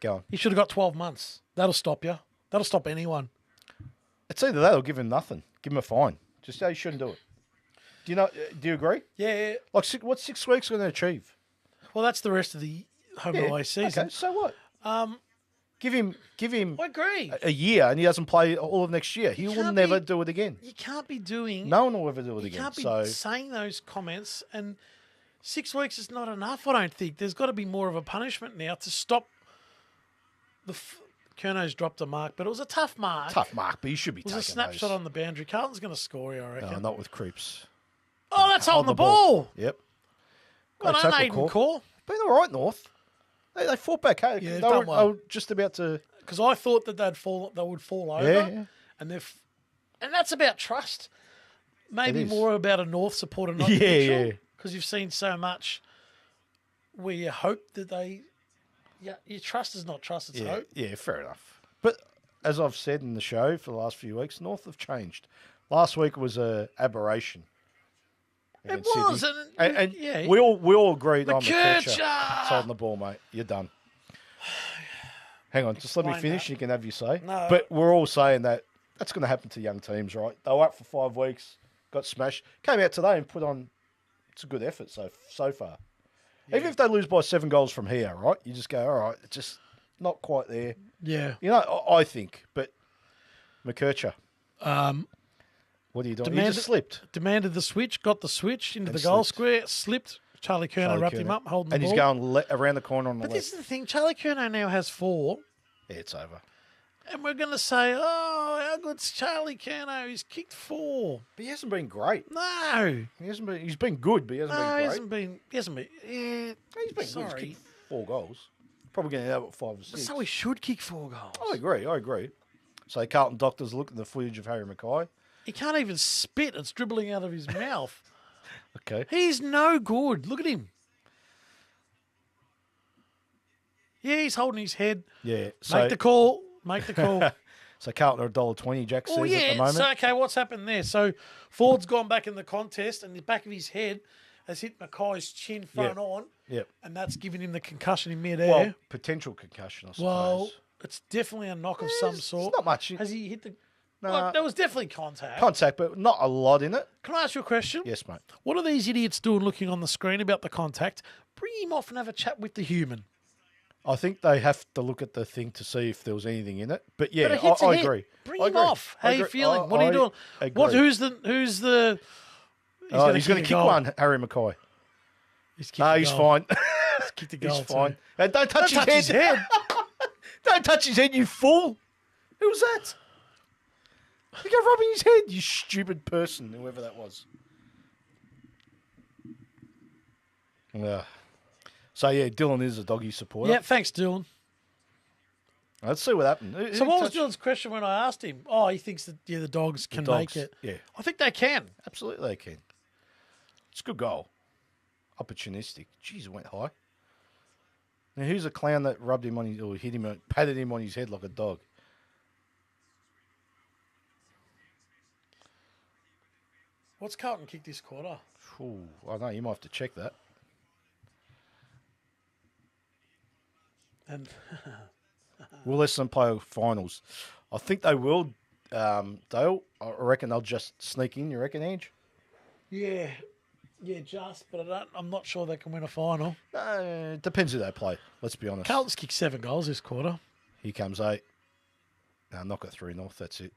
Go on. He should have got 12 months. That'll stop you. That'll stop anyone. It's either that or give him nothing. Give him a fine. Just say you shouldn't do it. Do you know? Do you agree? Yeah. Like, what's 6 weeks going to achieve? Well, that's the rest of the home and away season. Okay, so what? Give him I agree. a year, and he doesn't play all of next year. He will can't never be- do it again. You can't be doing... No one will ever do it You again. can't be So saying those comments, and 6 weeks is not enough, I don't think. There's got to be more of a punishment now to stop the... Kerno's dropped a mark, but it was a tough mark. tough mark, but you should be It was taking a snapshot those. on the boundary. Carlton's going to score you, I reckon. No, not with creeps. Oh, that's holding the ball. ball. Yep. Well Great done, tackle Aiden call. Core. Been all right, North. They fought back. Hey, Yeah, they, done were, well. they were just about to. Because I thought that they would fall over. Yeah. And and that's about trust. Maybe It is. more about a North supporter, not Yeah, neutral. yeah. Because you've seen so much where you hope that they... Yeah, your trust is not trust, it's Yeah, hope. yeah, fair enough. But as I've said in the show for the last few weeks, North have changed. Last week was a aberration. It against was. Sydney. And And we all agreed on McKercher! McKercher holding the ball, mate. You're done. Hang on, just let me Explain finish. that. You can have your say. No. But we're all saying that that's going to happen to young teams, right? They were up for 5 weeks, got smashed, came out today and put on. It's a good effort so far. Even if they lose by 7 goals from here, right? You just go, all right, it's just not quite there. Yeah. You know, I think, but McKercher, what are you doing? He just slipped. Demanded the switch, got the switch into And the goal slipped. square, slipped. Charlie Curnow Charlie wrapped him Curnow. up, holding And the he's ball. going around the corner on the But left. this is the thing. Charlie Curnow now has 4. Yeah, it's over. And we're going to say, oh, how good's Charlie Curnow? He's kicked 4. But he hasn't been great. No. He hasn't been. He's been good, but he hasn't No, been he great. hasn't been. He hasn't been. Yeah, He's been good. sorry. He's kicked 4 goals. Probably going to have 5 or 6. So he should kick 4 goals. I agree. So Carlton doctors look at the footage of Harry Mackay. He can't even spit. It's dribbling out of his mouth. Okay. He's no good. Look at him. Yeah, he's holding his head. Yeah. Make the call. Make the call. So Carlton are $1.20, Jack says, Oh, yeah. at the moment. So, okay, what's happened there? So, Ford's gone back in the contest, and the back of his head has hit Mackay's chin front on. Yep. And that's given him the concussion in midair. Well, potential concussion, I suppose. Well, it's definitely a knock of some sort. It's not much. Has he hit the... No. Well, there was definitely contact. Contact, but not a lot in it. Can I ask you a question? Yes, mate. What are these idiots doing looking on the screen about the contact? Bring him off and have a chat with the human. I think they have to look at the thing to see if there was anything in it. But yeah, But I agree. Bring I him agree. off. How I are you agree. feeling? What are you doing? Agree. What? Who's the? He's He's going to kick goal. one, Harry Mackay. He's He's fine. He's kicked the goal. He's fine. Too. And don't touch, Don't touch his head. Don't touch his head, you fool. Who was that? You go rubbing his head, you stupid person, whoever that was. Yeah. So, yeah, Dylan is a doggy supporter. Yeah, thanks, Dylan. Let's see what happened. So what was Dylan's question when I asked him? Oh, he thinks that the dogs can make it. Yeah. I think they can. Absolutely they can. It's a good goal. Opportunistic. Jeez, it went high. Now, who's a clown that rubbed him on his, or hit him, patted him on his head like a dog? What's Carlton kicked this quarter? Ooh, I don't know. You might have to check that. And Will Essendon play finals? I think they will, Dale. I reckon they'll just sneak in. You reckon, Ange? yeah, but I'm not sure they can win a final. It depends who they play. Let's be honest. Carlton's kicked 7 goals this quarter. Here comes 8. No, knock it 3 North. That's it.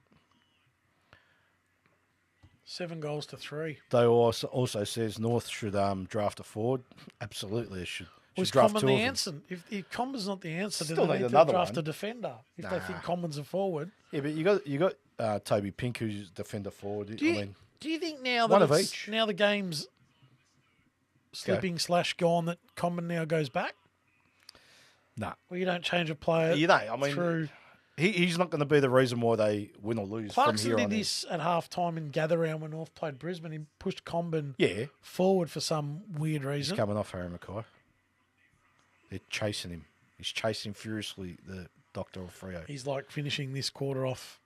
7 goals to 3. Dale also says North should draft a forward. Absolutely, it should. Was draft Common 2 the of them. answer? If Common's not the answer, Still then they need need to another draft one. a defender. If they think Nah. Common's a forward. Yeah, but you got Toby Pink, who's defender forward. Do you think now one that of it's- each. now the game's slipping / gone that Common now goes back? Nah. Well, you don't change a player You know, I mean, through. he's not going to be the reason why they win or lose from Clarkson here did on in. this at half time in Gather Round when North played Brisbane. He pushed Combin Yeah, forward for some weird he's reason. coming off Harry Mackay. They're chasing him. He's chasing furiously the Doctor or Freo. He's like finishing this quarter off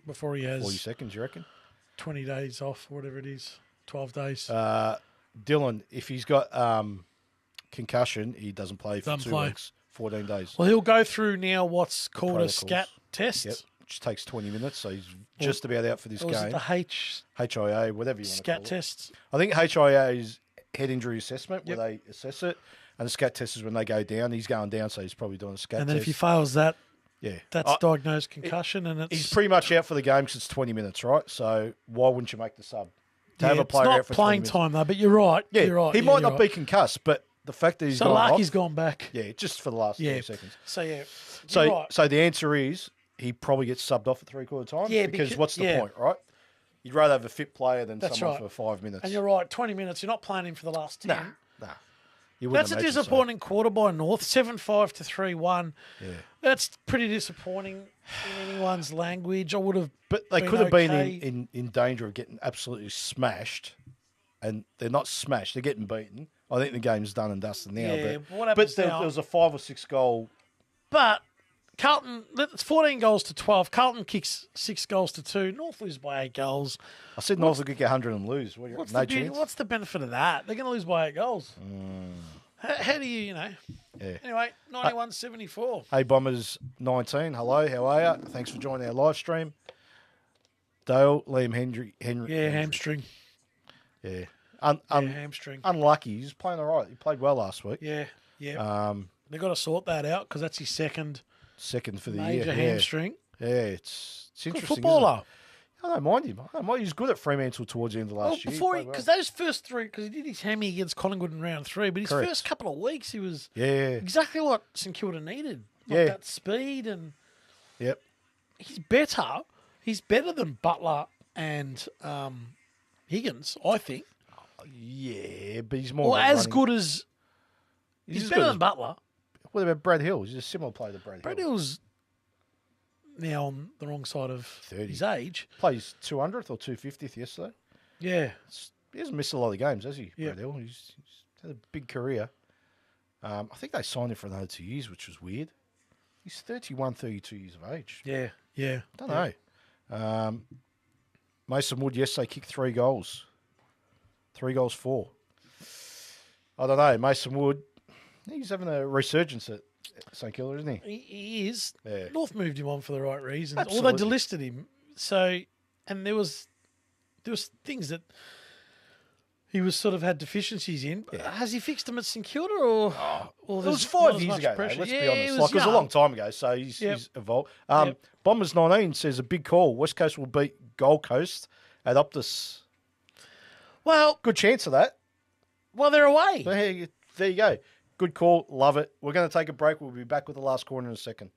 before he 40 has seconds, you reckon? 20 days off, whatever it is, 12 days. Dylan, if he's got concussion, he doesn't play for Doesn't 2 play. weeks, 14 days. Well, he'll go through now what's called a Protocols. scat test. Yep, which takes 20 minutes, so he's just about out for this Or is it game. the HIA, whatever you want to call scat it. test? I think HIA is head injury assessment, where Yep. they assess it, and the scat test is when they go down. He's going down, so he's probably doing a scat And then test. if he fails that, yeah, that's diagnosed concussion, and it's he's pretty much out for the game because it's 20 minutes, right? So why wouldn't you make the sub? To yeah, have a it's player not out for 20 playing minutes. time though. But you're right. Yeah, you're right. he yeah, might you're not right. be concussed, but the fact that he's So gone Larky's off, gone back. yeah, just for the last Yeah. 30 seconds. So yeah. So, you're right. so the answer is he probably gets subbed off at 3/4 time. Yeah, because because- what's the yeah. point, right? You'd rather have a fit player than That's someone right. for 5 minutes. And you're right. 20 minutes. You're not playing him for the last 10. Nah. You wouldn't That's a imagine so. disappointing quarter by North. 7-5 to 3-1. Yeah. That's pretty disappointing in anyone's language. I would have. But they been could have been okay. in danger of getting absolutely smashed, and they're not smashed. They're getting beaten. I think the game's done and dusted now. Yeah, but what happens there now- was a 5 or 6 goal. But Carlton, it's 14 goals to 12. Carlton kicks 6 goals to 2. North lose by 8 goals. I said North would get 100 and lose. What, What's, no the chance. what's the benefit of that? They're going to lose by 8 goals. How do you know? Yeah. Anyway, 91-74. Hey, Bombers 19. Hello, how are you? Thanks for joining our live stream. Dale, Liam Henry. Yeah, hamstring. Yeah. Hamstring. Unlucky. He's playing all right. He played well last week. Yeah. They've got to sort that out because that's his second Second for the major year. hamstring. Yeah, it's Good interesting. footballer. I don't mind him. He was good at Fremantle towards the end of Well, last year. before He played because well. those first 3, because he did his hammy against Collingwood in round 3, but his Correct. first couple of weeks he was Yeah. exactly what St Kilda needed. Like Yeah. that speed, and Yep. he's better. He's better than Butler and Higgins, I think. Yeah, but he's more. Or of a as running- good as he's as better good than as- Butler. What about Brad Hill? He's a similar player to Brad Hill. Brad Hill's now on the wrong side of 30. his age. Plays 200th or 250th yesterday. Yeah. he hasn't missed a lot of games, has he, Yeah. Bradell? He's had a big career. I think they signed him for another 2 years, which was weird. He's 31, 32 years of age. Yeah, yeah. I don't know. Mason Wood yesterday kicked 3 goals. 3 goals, 4. I don't know. Mason Wood, he's having a resurgence at St Kilda, isn't he? He is. Yeah. North moved him on for the right reasons. Absolutely. Or they delisted him. So, and there was things that he was sort of had deficiencies in. Yeah. Has he fixed them at St Kilda or? It was 5 years ago, though, let's be honest. It was a long time ago, so he's evolved. Bombers 19 says a big call. West Coast will beat Gold Coast at Optus. Well, Good chance of that. well, they're away. There you go. Good call. Love it. We're going to take a break. We'll be back with the last corner in a second.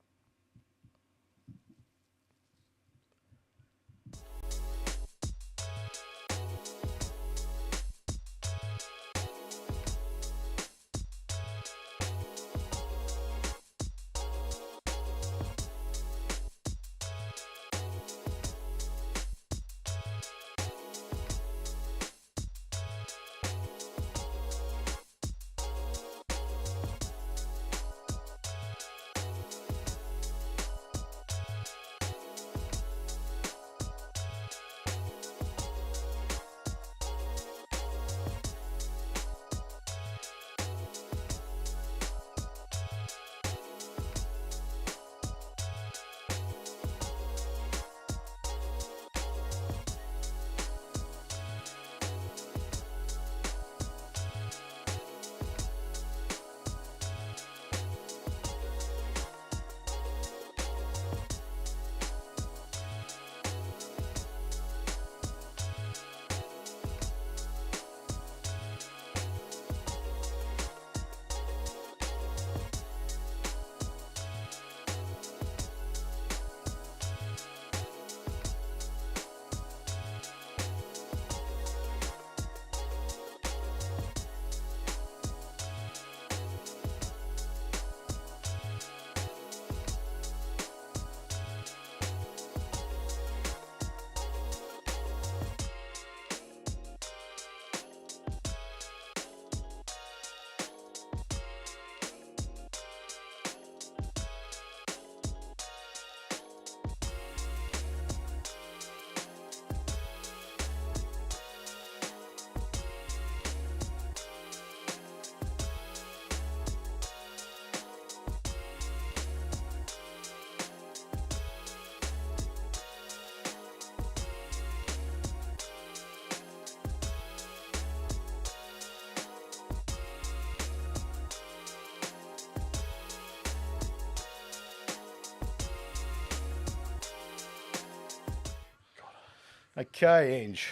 Okay, Ange.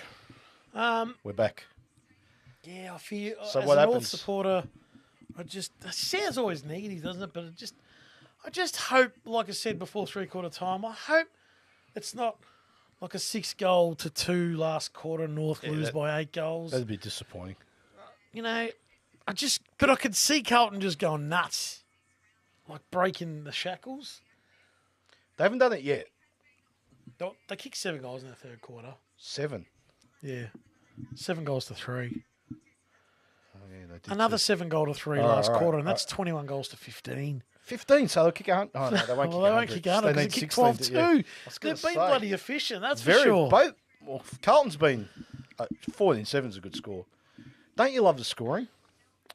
We're back. Yeah, I feel So as what a North happens? supporter, it sounds always needy, doesn't it? But I just hope, like I said before, 3/4 time, I hope it's not like a 6-2 last quarter. North lose by 8 goals. That'd be disappointing. You know, but I could see Carlton just going nuts, like breaking the shackles. They haven't done it yet. They kicked 7 goals in the third quarter. 7. Yeah, 7 goals to 3. Oh, yeah, they did Another too. 7 to 3 All right, last all right, quarter, and all that's 21 goals to 15. 15, so they'll kick 100. Oh, no, they won't Well, kick they won't kick 100 because they kicked 12 too. They've been bloody efficient, that's for sure. Well, Carlton's been 14-7's a good score. Don't you love the scoring?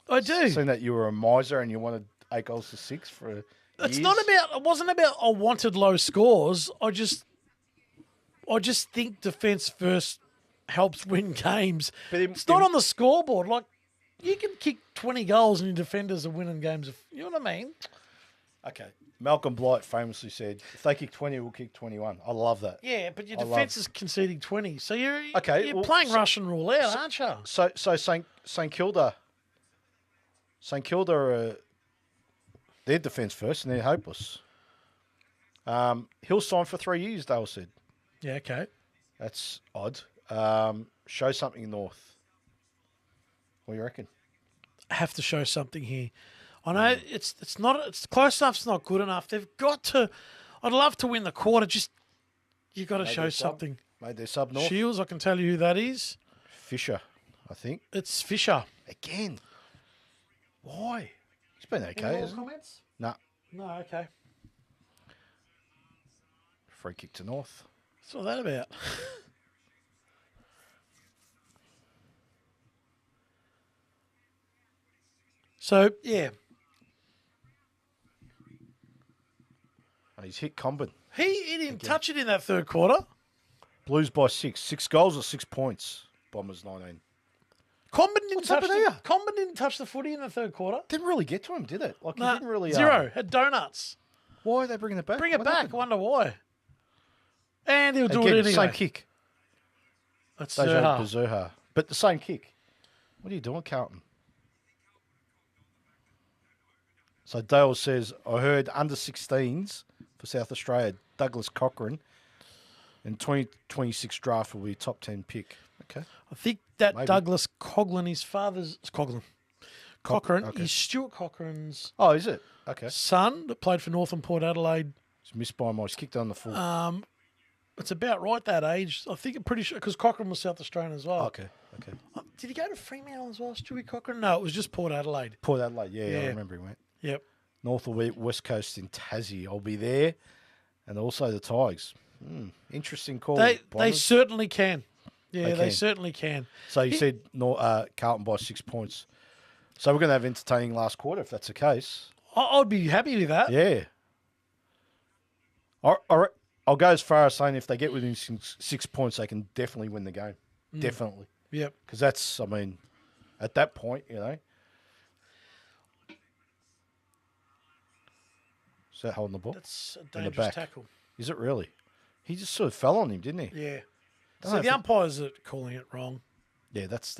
I do. Seeing that you were a miser and you wanted 8 goals to 6 for It's years. not about. It wasn't about I wanted low scores. I just think defense first helps win games. But it's not on the scoreboard. Like you can kick 20 goals and your defenders are winning games. You know what I mean? Okay. Malcolm Blight famously said, if they kick 20, we'll kick 21. I love that. Yeah, but your defense is conceding 20, so you're well, playing Russian roulette, aren't you? So St Kilda, their defence first, and they're hopeless. He'll sign for 3 years, Dale said. Yeah, okay. That's odd. Show something North. What do you reckon? I have to show something here. I know it's close enough's not good enough. They've got to. I'd love to win the quarter. Just you got to show something. Made their sub North. Shields, I can tell you who that is. Fisher. I think. It's Fisher. Again. Why? He's been Any okay, more hasn't he? comments? Nah. No, okay. Free kick to North. What's all that about? So, yeah. He's hit Comben. He didn't touch it in that third quarter. Blues by 6. 6 goals or 6 points. Bombers 19. Comben didn't touch the footy in the third quarter. Didn't really get to him, did it? Like, he Nah, didn't really... zero. Had donuts. Why are they bringing it back? Bring it What back. happened? Wonder why. And he'll do Again, it anyway. same kick. That's Deja Zerha. Zerha. But the same kick. What are you doing, Carlton? So Dale says, I heard under 16s for South Australia, Douglas Cochrane, and 2026 draft will be a top 10 pick. Okay. I think that Maybe. Douglas Coughlin, his father's... Cochrane. Okay. He's Stuart Cochrane's Oh, is it? Okay. son that played for North and Port Adelaide. It's missed by He's kicked on the full. It's about right that age. I think I'm pretty sure because Cochrane was South Australian as well. Okay. Did he go to Fremantle as well, Stuart Cochrane? No, it was just Port Adelaide. Port Adelaide, yeah, Yeah. I remember he went. Yep. North or West Coast in Tassie. I'll be there. And also the Tigers. Interesting call. They Bombers. certainly can. Yeah, They they can. certainly can. So you said Carlton by 6 points. So we're going to have entertaining last quarter if that's the case. I'd be happy with that. Yeah. I'll go as far as saying if they get within 6 points, they can definitely win the game. Definitely. Yep. Because that's, I mean, at that point, you know. Is that holding the ball? That's a the dangerous back. tackle. Is it really? He just sort of fell on him, didn't he? Yeah. Don't So know if the it- umpires are calling it wrong. Yeah, that's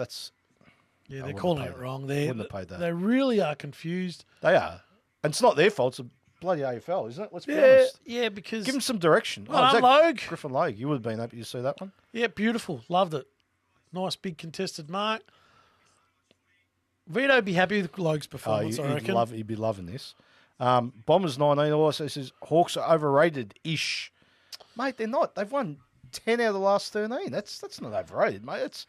Yeah, they're wouldn't calling pay it that. wrong. Wouldn't have paid that. They really are confused. they are. And it's not their fault. It's a bloody AFL, isn't it? Let's be Yeah, honest. yeah, because Give them some direction. Well is that Logue. Griffin Logue. You would have been happy to see that one. Yeah, beautiful. Loved it. Nice big contested mark. Vito'd be happy with Logue's performance, I reckon. He'd be loving this. Bombers 19 also says Hawks are overrated-ish. Mate, they're not. They've won 10 out of the last 13. That's not overrated, mate. It's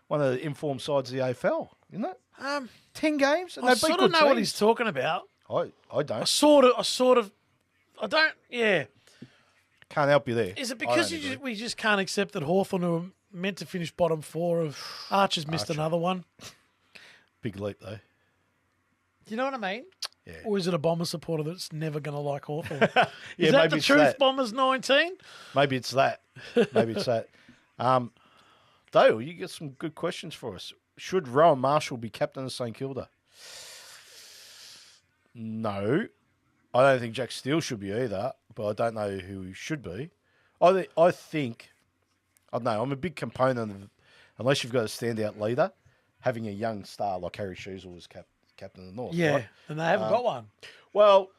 one of the informed sides of the AFL, isn't it? 10 games? And I they've beat sort good of know what teams. he's talking about. I I don't. sort of. I don't. Yeah. Can't help you there. Is it I because don't agree. we just can't accept that Hawthorn, who are meant to finish bottom four, of Archer's missed Archer. another one? Big leap, though. Do you know what I mean? Yeah. Or is it a Bomber supporter that's never going to like Hawthorn? Yeah, Is that maybe the it's truth, that. Bombers 19? Maybe it's that. Maybe it's that. Dale, you get some good questions for us. Should Rowan Marshall be captain of St Kilda? No. I don't think Jack Steele should be either, but I don't know who he should be. I think, I don't know, I'm a big component of, unless you've got a standout leader, having a young star like Harry Sheasel was captain of the North. Yeah, right? and they haven't got one. Well,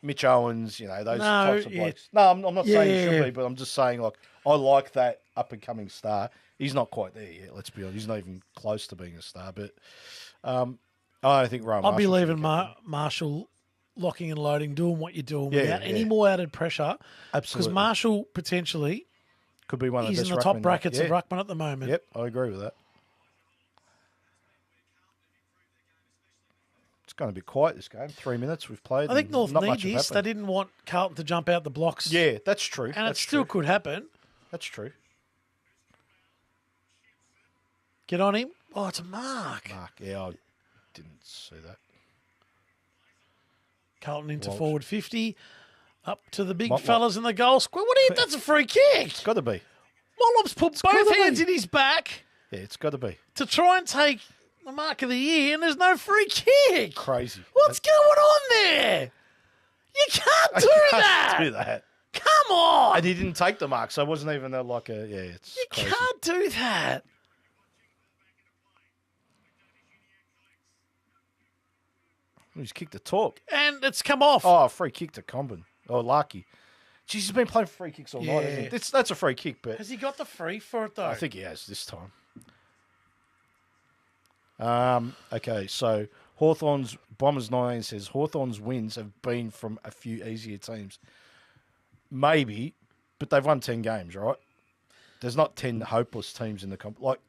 Mitch Owens, you know, those No, types of yeah. blokes. No, I'm not saying he Yeah. should be, but I'm just saying, like, I like that up-and-coming star. He's not quite there yet, let's be honest. He's not even close to being a star, but I don't think Rowan I'll be Marshall should leaving captain. Marshall locking and loading, doing what you're doing Yeah, without yeah. any more added pressure. Because Absolutely. Marshall potentially Could be one of the he's best in the top ruckmen. brackets Yeah. of ruckman at the moment. Yep, I agree with that. It's going to be quiet this game. 3 minutes we've played. I think and North not need much have this. They happened. didn't want Carlton to jump out the blocks. Yeah, that's true. and that's it still true. could happen. That's true. Get on him. Oh, it's a mark. Mark, yeah, I didn't see that. Carlton into Walsh. forward 50. Up to the big Motlop. fellas in the goal square. What do you? That's a free kick. Got to be. Motlop's put gotta both be. hands in his back Yeah, it's got to be. to try and take the mark of the year, and there's no free kick. Crazy. What's going on there? You can't do that. do that. Come on. And he didn't take the mark, so it wasn't even it's You crazy. can't do that. He's kicked the talk. And it's come off. Oh, free kick to Comben. Oh, Larky. Jeez, he's been playing free kicks all night, hasn't he? Yeah. That's a free kick, but Has he got the free for it, though? I think he has this time. Okay, so Hawthorn's Bombers 19 says Hawthorn's wins have been from a few easier teams. Maybe, but they've won 10 games, right? There's not 10 hopeless teams in the comp. Like,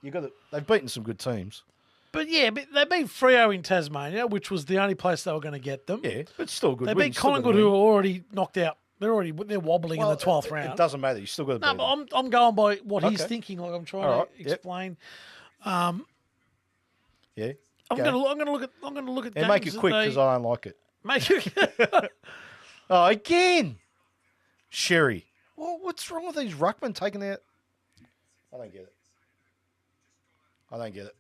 they've beaten some good teams. But yeah, but they beat Freo in Tasmania, which was the only place they were going to get them. Yeah, but still a good. They win, beat still Collingwood, good who win. are already knocked out. They're wobbling in the 12th round. It doesn't matter. You still got to No, beat but them. I'm going by what he's Okay. thinking. Like I'm trying All right, to explain. Yeah. I'm go. going to look at. I'm going to look at. And games make it quick that because I don't like it. make it. Oh, again, Sherry. Well, what's wrong with these ruckmen taking out? I don't get it.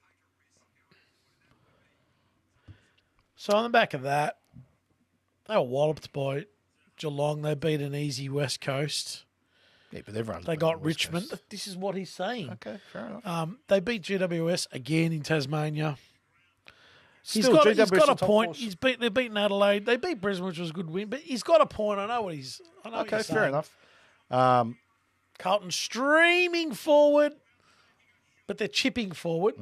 So on the back of that, they were walloped by Geelong. They beat an easy West Coast. Yeah, but everyone's They beaten got West Richmond. Coast. This is what he's saying. Okay, fair enough. They beat GWS again in Tasmania. He's Still, got GWS a are top point. force. They've beaten Adelaide. They beat Brisbane, which was a good win. But he's got a point. I know what he's. I know what Okay, you're fair saying. enough. Carlton streaming forward, but they're chipping forward.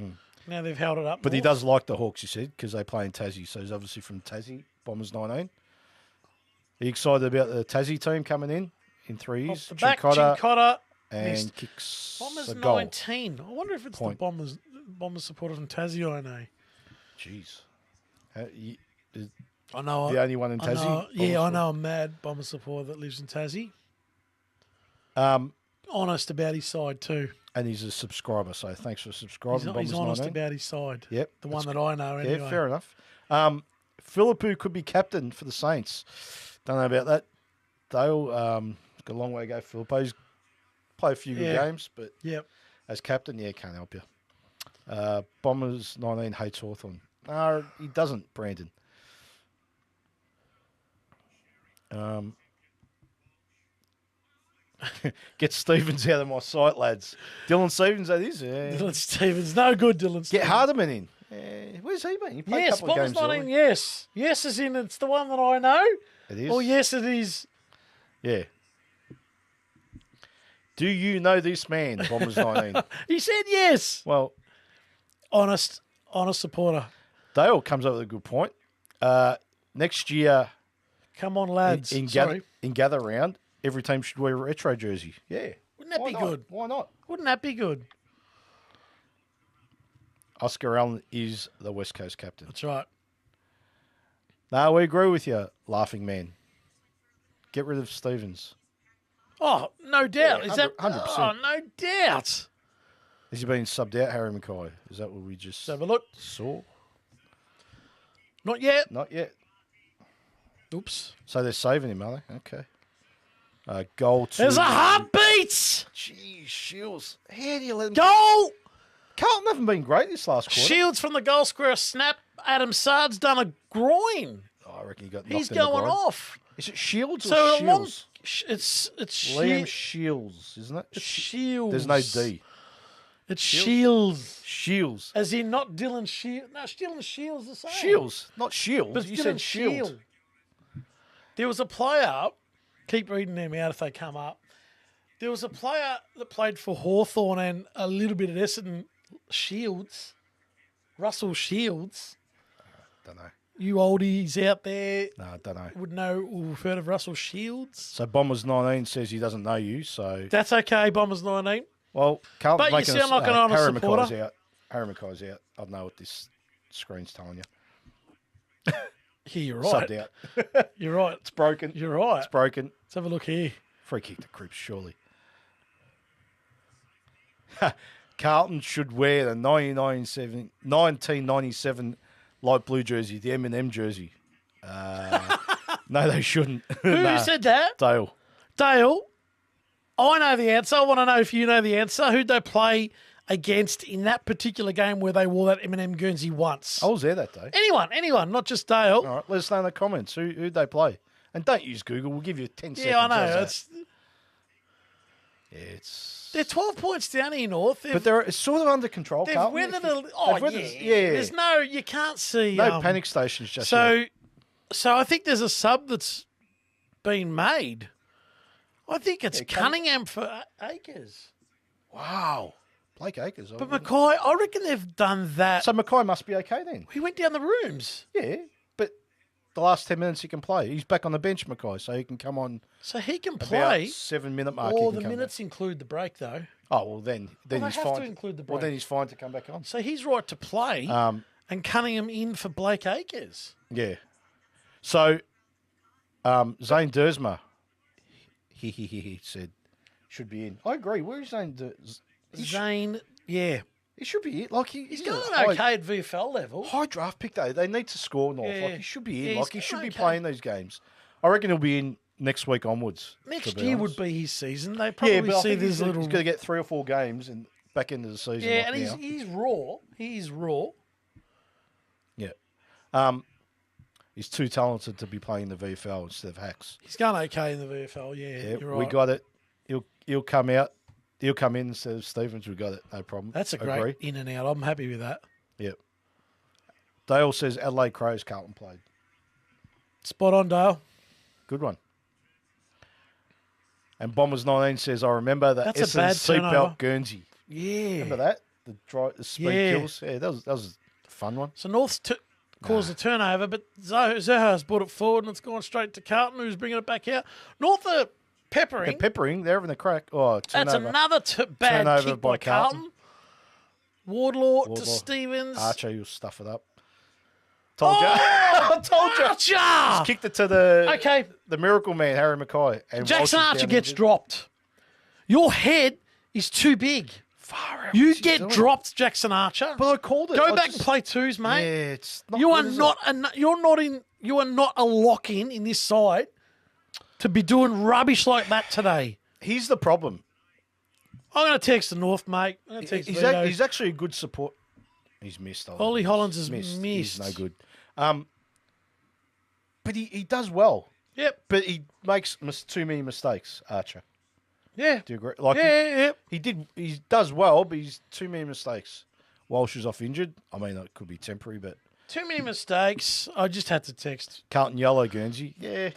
Now they've held it up. But he north. does like the Hawks, you said, because they play in Tassie. So he's obviously from Tassie, Bombers 19. Are you excited about the Tassie team coming in 3 Off years? the back, Chincotta Chincotta and missed. kicks Bombers a goal. 19. I wonder if it's Point. the Bombers supporter from Tassie. I know. Jeez. I know. The only one in I know, Tassie? yeah, I know a mad Bomber supporter that lives in Tassie. Honest about his side too. And he's a subscriber, so thanks for subscribing. He's Bombers honest 19. about his side. Yep. The one that I know anyway. Yeah, fair enough. Philippou could be captain for the Saints. Don't know about that. Dale, got a long way to go. Philippou's played a few good games, but Yep. as captain, can't help you. Bombers 19 hates Hawthorn. No, he doesn't, Brandon. Get Stevens out of my sight, lads. Dylan Stevens, that is. Yeah. Dylan Stevens. No good, Dylan Get Stevens. Hardiman in. Where's he been? He played a Yes, couple of Bombers games 19, early. yes. Yes is in, it's the one that I know. It is. Oh, yes, it is. Yeah. Do you know this man, Bombers 19? He said yes. Well, Honest supporter. Dale comes up with a good point. Next year, Come on, lads. in Sorry. gather round, every team should wear a retro jersey. Yeah. Wouldn't that Why be not? good? Why not? Wouldn't that be good? Oscar Allen is the West Coast captain. That's right. No, we agree with you, laughing man. Get rid of Stevens. Oh, no doubt. Yeah, Is that 100%. Oh, no doubt. Has he been subbed out, Harry Mackay? Is that what we just Let's have a look. saw? Not yet. Not yet. Oops. So they're saving him, are they? Okay. Goal to... There's a heartbeat. Jeez, Shields. How do you let him... Goal. Carlton haven't been great this last quarter. Shields from the goal square snap. Adam Sard's done a groin. Oh, I reckon he got knocked He's in the going groin. off. Is it Shields or So Shields? it's Liam Shields, isn't it? Shields. There's no D. It's Shields. Shields. As in not Dylan Shields. No, Dylan Shields the same. Shields, not Shields. But You Dylan said Shield. Shield. There was a player, keep reading them out if they come up. There was a player that played for Hawthorn and a little bit at Essendon, Shields. Russell Shields. Don't know. You oldies out there No, I don't know. would know or have heard of Russell Shields. So Bombers 19 says he doesn't know you, so... That's okay, Bombers 19. Well, Carlton's But you making sound like an honest Harry supporter. Mackay's out. Harry Mackay's out. I don't know what this screen's telling you. Yeah, you're right. Subbed out. You're right. It's broken. You're right. It's broken. Let's have a look here. Free kick to Cripps, surely. Carlton should wear the 1997 light blue jersey, the M&M jersey. No, they shouldn't. Who said that? Dale. Dale, I know the answer. I want to know if you know the answer. Who'd they play against in that particular game where they wore that M&M Guernsey once? I was there that day. Anyone, not just Dale. All right, let us know in the comments who'd they play. And don't use Google. We'll give you 10 seconds. Yeah, I know. How's that? It's... They're 12 points down here, North. But they're sort of under control, They've Carlton. weathered They've weathered- yeah. There's no, you can't see. No panic stations just yet. So I think there's a sub that's been made. I think it's Cunningham for Acres. Wow. Blake Acres. But Mackay, I reckon they've done that. So Mackay must be okay then. He went down the rooms. Yeah, but the last 10 minutes he can play. He's back on the bench, Mackay, so he can come on So he can about play. 7-minute mark. All he the can come minutes include the break, though. back. Oh, well, then Well, they he's have fine. to include the Well, break. then he's fine to come back on. So he's right to play, and Cunningham in for Blake Acres. Yeah. So, Zane Dersma, he said, should be in. I agree. Where is Zane? Zane, yeah. He should be in. Like He's he's going a okay at VFL level. high draft pick though. They need to score North. Yeah. Like he should be in. Yeah, like he he's should be okay. playing these games. I reckon he'll be in next week onwards. Next to year be would honest. be his season. They Yeah, probably but I see think this little. he's going to get 3 or 4 games and back into the season. Yeah, like and now. he's raw. He's raw. Yeah. He's too talented to be playing the VFL instead of Hacks. He's going okay in the VFL. Yeah, Yeah, you're right. we got it. He'll come out. He'll come in instead of Stevens. We got it. No problem. That's a great Agree. in and out. I'm happy with that. Yep. Dale says Adelaide Crows Carlton played. Spot on, Dale. Good one. And Bombers 19 says, I remember that That's a bad Essendon turnover. seatbelt Guernsey. Yeah. Remember that? The speed Yeah. kills. Yeah, that was a fun one. So North's caused a turnover, but Zaha's brought it forward and it's gone straight to Carlton, who's bringing it back out. North are peppering. They're peppering. They're having a crack. Oh, That's turnover. another bad Turnover kick by by Carlton. Wardlaw to Stevens. Archer, you'll stuff it up. Told you. Oh, I told you. Archer! Kicked it to the Okay, miracle man, Harry Mackay. And Jackson Walsh is Archer down gets injured. dropped. Your head is too big. Far out. You What's he get doing? dropped, Jackson Archer. But I called it. Go I back just- and play twos, mate. Yeah, it's not You are good, is not it? you are not a lock in this side to be doing rubbish like that today. He's the problem. I'm going to text the North, mate. I'm going to text He's, Vito. he's actually a good support. He's missed. Ollie Hollins has He's missed. no good. But he does well. Yep. But he makes too many mistakes, Archer. Yeah. Do you agree? Like Yeah. he does well, but he's too many mistakes. Walsh is off injured. I mean, it could be temporary, but Too many mistakes. I just had to text. Carlton yellow Guernsey, yeah.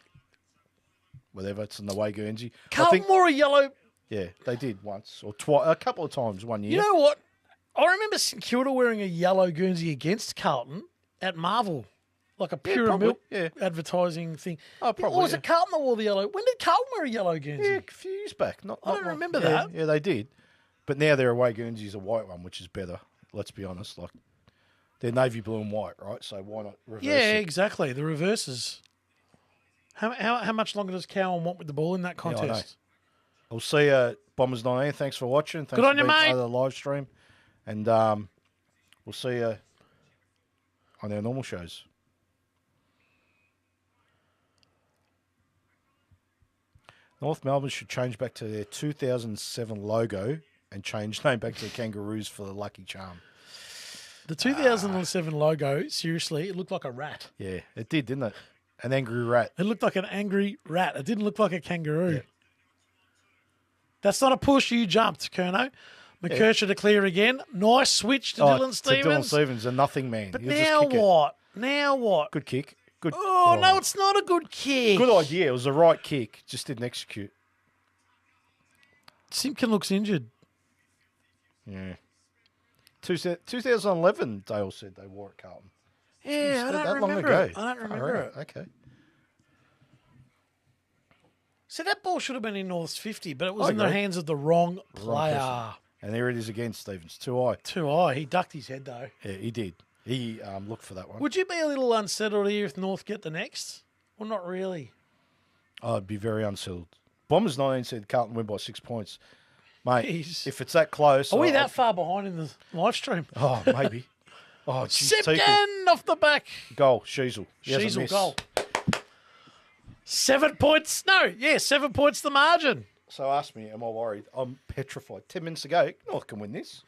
Whatever, it's in the way Guernsey. I Carlton think, wore a yellow. yeah, they did once or twice, a couple of times one year. You know what? I remember St Kilda wearing a yellow Guernsey against Carlton at Marvel. Like a Pure probably, Milk yeah. advertising thing. Oh, probably, Or was yeah. it Carlton that wore the yellow? When did Carlton wear a yellow Guernsey? Yeah, a few years back. Not I don't long. remember Yeah, that. Yeah, they did. But now their away Guernsey is a white one, which is better. Let's be honest. Like they're navy blue and white, right? So why not reverse Yeah, it? exactly. The reverses. How much longer does Cowan want with the ball in that I know. contest? We'll see you, Bombers 19. Thanks for watching. Thanks Good on for you, being part mate. of the live stream. And we'll see you on our normal shows. North Melbourne should change back to their 2007 logo and change name back to the Kangaroos for the Lucky Charm. The 2007 logo, seriously, it looked like a rat. Yeah, it did, didn't it? An angry rat. It looked like an angry rat. It didn't look like a kangaroo. That's not a push. You jumped, Kerno. McKercher to clear again. Nice switch to Dylan Stevens. To Dylan Stevens, a nothing man. But He'll just now kick it. what? Now what? Good kick. Good. Oh, no, it's not a good kick. Good idea. It was the right kick. Just didn't execute. Simpkin looks injured. Yeah. 2011, Dale said they wore at Carlton. Yeah, I That don't long remember ago. it. I don't remember it. Okay. See, that ball should have been in North's 50, but it was I in the agree. hands of the wrong Wrong player. person. And there it is again, Stevens. Too high. Too high. He ducked his head, though. Yeah, he did. He looked for that one. Would you be a little unsettled here if North get the next? Well, not really. I'd be very unsettled. Bombers 19 said Carlton win by 6 points. Mate, Jeez. if it's that close... Are we that far behind in the live stream? Oh, maybe. Oh, geez, Teagle. Simpkin off the back. Goal, Sheasel. He hasn't Sheasel missed. goal. 7 points. No, yeah, 7 points the margin. So ask me, am I worried? I'm petrified. 10 minutes ago, North can win this.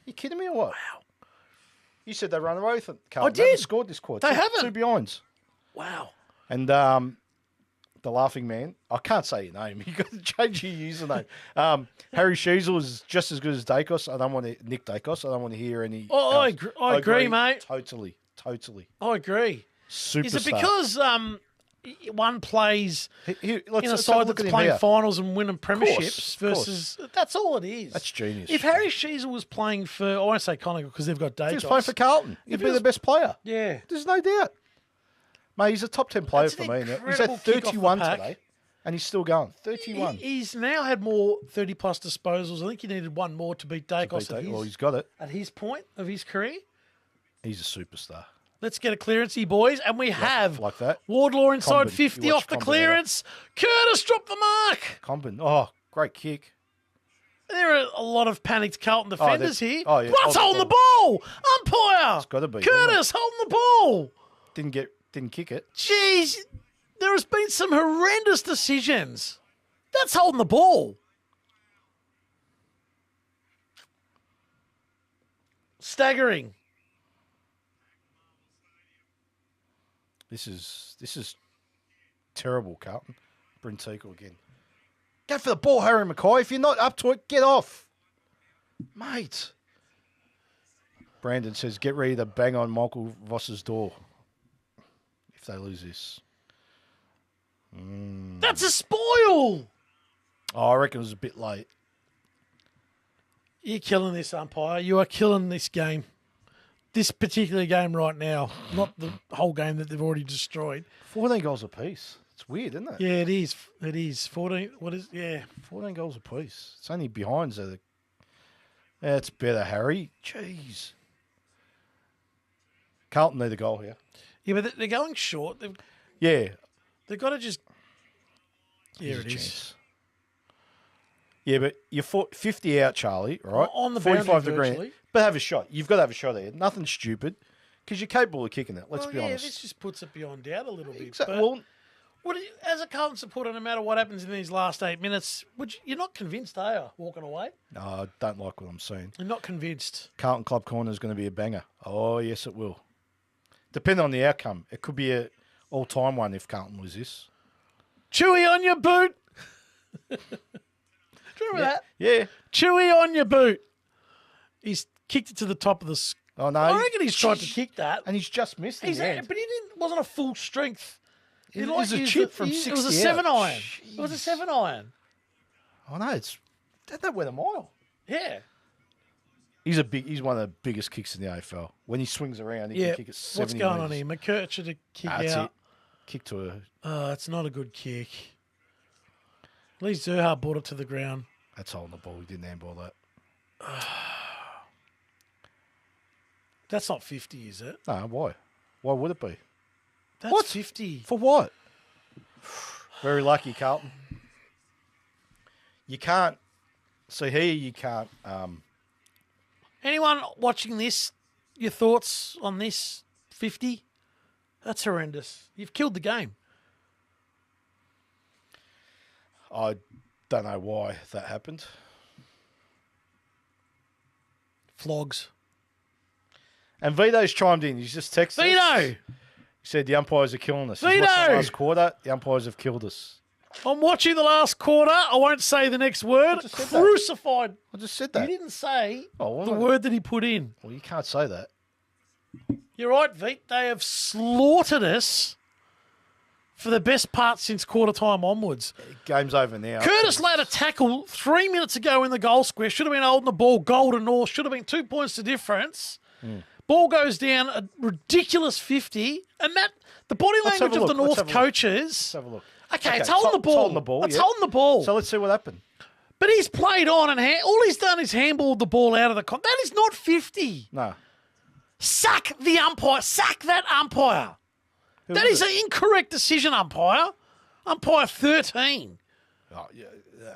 You kidding me or what? Wow. You said they run away with it, Carlton. I They haven't did. scored this quarter. They Two- haven't. Two behinds. Wow. And the laughing man, I can't say your name. You got to change your username. Harry Sheasel is just as good as Dacos. I don't want to Nick Dacos. I don't want to hear any. Oh, else. I agree, mate. Totally. I agree. Superstar. Is it because one plays Let's in a side look that's at him playing here. finals and winning premierships of course. versus... That's all it is. That's genius. If Harry Sheasel was playing for... I won't say Connacht because they've got If he was Dacos. playing for Carlton, he'd If be he was- the best player. Yeah. There's no doubt. Mate, he's a top 10 player That's for an me now. He's incredible at kick off the 31 pack. today. And he's still going. 31. He's now had more 30-plus disposals. I think he needed one more to beat Dacos Well, he's got it. at his point of his career. He's a superstar. Let's get a clearance here, boys. And we have like that. Wardlaw inside Combin. 50 off the clearance. Curtis dropped the mark. Combin. Oh, great kick. There are a lot of panicked Carlton defenders here. Oh, yeah. What's holding the ball? Umpire. It's got to be. Curtis holding the ball. Didn't kick it. Jeez, there has been some horrendous decisions. That's holding the ball. Staggering. This is terrible, Carlton. Brintico again. Go for the ball, Harry McCoy. If you're not up to it, get off. Mate. Brandon says, get ready to bang on Michael Voss's door if they lose this. That's a spoil. Oh, I reckon it was a bit late. You're killing this, umpire. You are killing this game. This particular game right now, not the whole game that they've already destroyed. 14 goals apiece. It's weird, isn't it? Yeah, it is. It is. 14. What is? Yeah. 14 goals apiece. It's only behinds that. That's better, Harry. Jeez. Carlton need a goal here. Yeah, but they're going short. Yeah. They've got to just. Yeah, Here's it a is. chance. Yeah, but you're 50 out, Charlie, right? On the 45 boundary, degree. virtually. But have a shot. You've got to have a shot there. Nothing stupid. Because you're capable of kicking it. Let's be honest. This just puts it beyond doubt a little bit. Exactly. But Well, as a Carlton supporter, no matter what happens in these last 8 minutes, you're not convinced, are you, walking away? no, I don't like what I'm seeing. You're not convinced. Carlton Club Corner is going to be a banger. Oh, yes, it will. Depending on the outcome. It could be a all-time one if Carlton lose this. Chewy on your boot. Do you remember that? Yeah. Chewy on your boot. He's kicked it to the top of the. Oh, no. I reckon he's tried to kick that. And he's just missed in the end. But he wasn't a full strength. It was a chip from 60 It was a out. 7-iron. Jeez. It was a 7-iron. Oh, no. That went a mile. Yeah. He's one of the biggest kicks in the AFL. When he swings around, he can kick it 70 What's going on metres. here? McCurt should have kicked That's out. it. Kick to a... Oh, it's not a good kick. Lee Zerha brought it to the ground. That's holding the ball. He didn't handball that. That's not 50, is it? No, why? Why would it be? That's What? 50. For what? Very lucky, Carlton. You can't... See, here you can't... Anyone watching this, your thoughts on this 50? That's horrendous. You've killed the game. I don't know why that happened. Flogs. And Vito's chimed in. He's just texted us. Vito! He said the umpires are killing us. He's Vito! watched the last quarter. The umpires have killed us. I'm watching the last quarter. I won't say the next word. just said that. Crucified. I just said You that. didn't say Oh, the well, word that he put in. Well, you can't say that. You're right, Vito. They have slaughtered us for the best part since quarter time onwards. Game's over now. Curtis laid a tackle 3 minutes ago in the goal square. Should have been holding the ball goal to North. Should have been 2 points to difference. Ball goes down a ridiculous 50. And that the body Let's language have a of the look. North Let's have a look. coaches. Let's have a look. Okay, it's holding the ball. It's holding the ball. It's yeah. holding the ball. So let's see what happened. But he's played on and all he's done is handballed the ball out of the... That is not 50. No. Sack the umpire. Sack that umpire. Who That was is an incorrect decision, umpire. Umpire 13. Oh, yeah,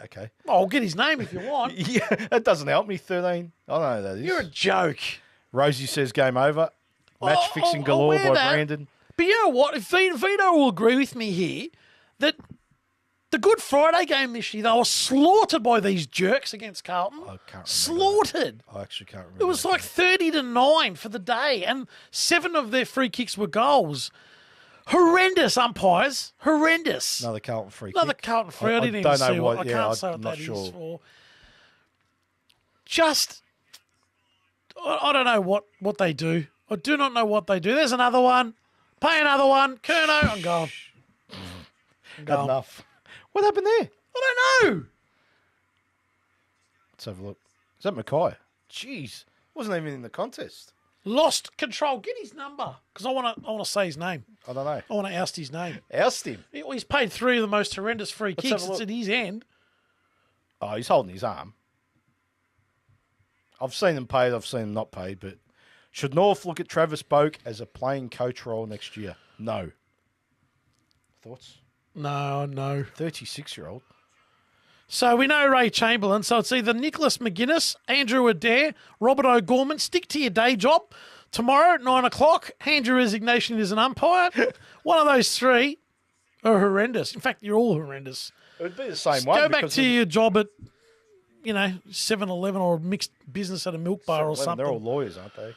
okay. I'll get his name if you want. Yeah, that doesn't help me. 13. I don't know who that is. You're a joke. Rosie says game over. Match fixing I'll galore wear by that. Brandon. But you know what? If Vito will agree with me here that the Good Friday game this year, they were slaughtered by these jerks against Carlton. I can't remember. Slaughtered. I actually can't remember. It was that like game. 30-9 for the day, and 7 of their free kicks were goals. Horrendous umpires. Horrendous. Another Carlton free kick. Another Carlton free. I didn't don't even know see what. I yeah, can't say what I'm that not is sure. for. Just, I don't know what they do. I do not know what they do. There's another one. Pay another one. Kerno, I'm gone. I'm Had gone. enough. What happened there? I don't know. Let's have a look. Is that Mackay? Jeez. Wasn't even in the contest. lost control. Get his number because I want to say his name. I don't know. I want to oust his name. Oust him. He's paid 3 of the most horrendous free Let's kicks. have a It's look. at his end. Oh, he's holding his arm. I've seen them paid. I've seen them not paid. But should North look at Travis Boak as a playing coach role next year? No. Thoughts? No. 36-year-old. So we know Ray Chamberlain. So it's either Nicholas McGuinness, Andrew Adair, Robert O'Gorman. Stick to your day job. Tomorrow at 9 o'clock, hand your resignation as an umpire. One of those 3 are horrendous. In fact, you're all horrendous. It would be the same Just one. go back to your job at, 7-Eleven or a mixed business at a milk bar or something. They're all lawyers, aren't they?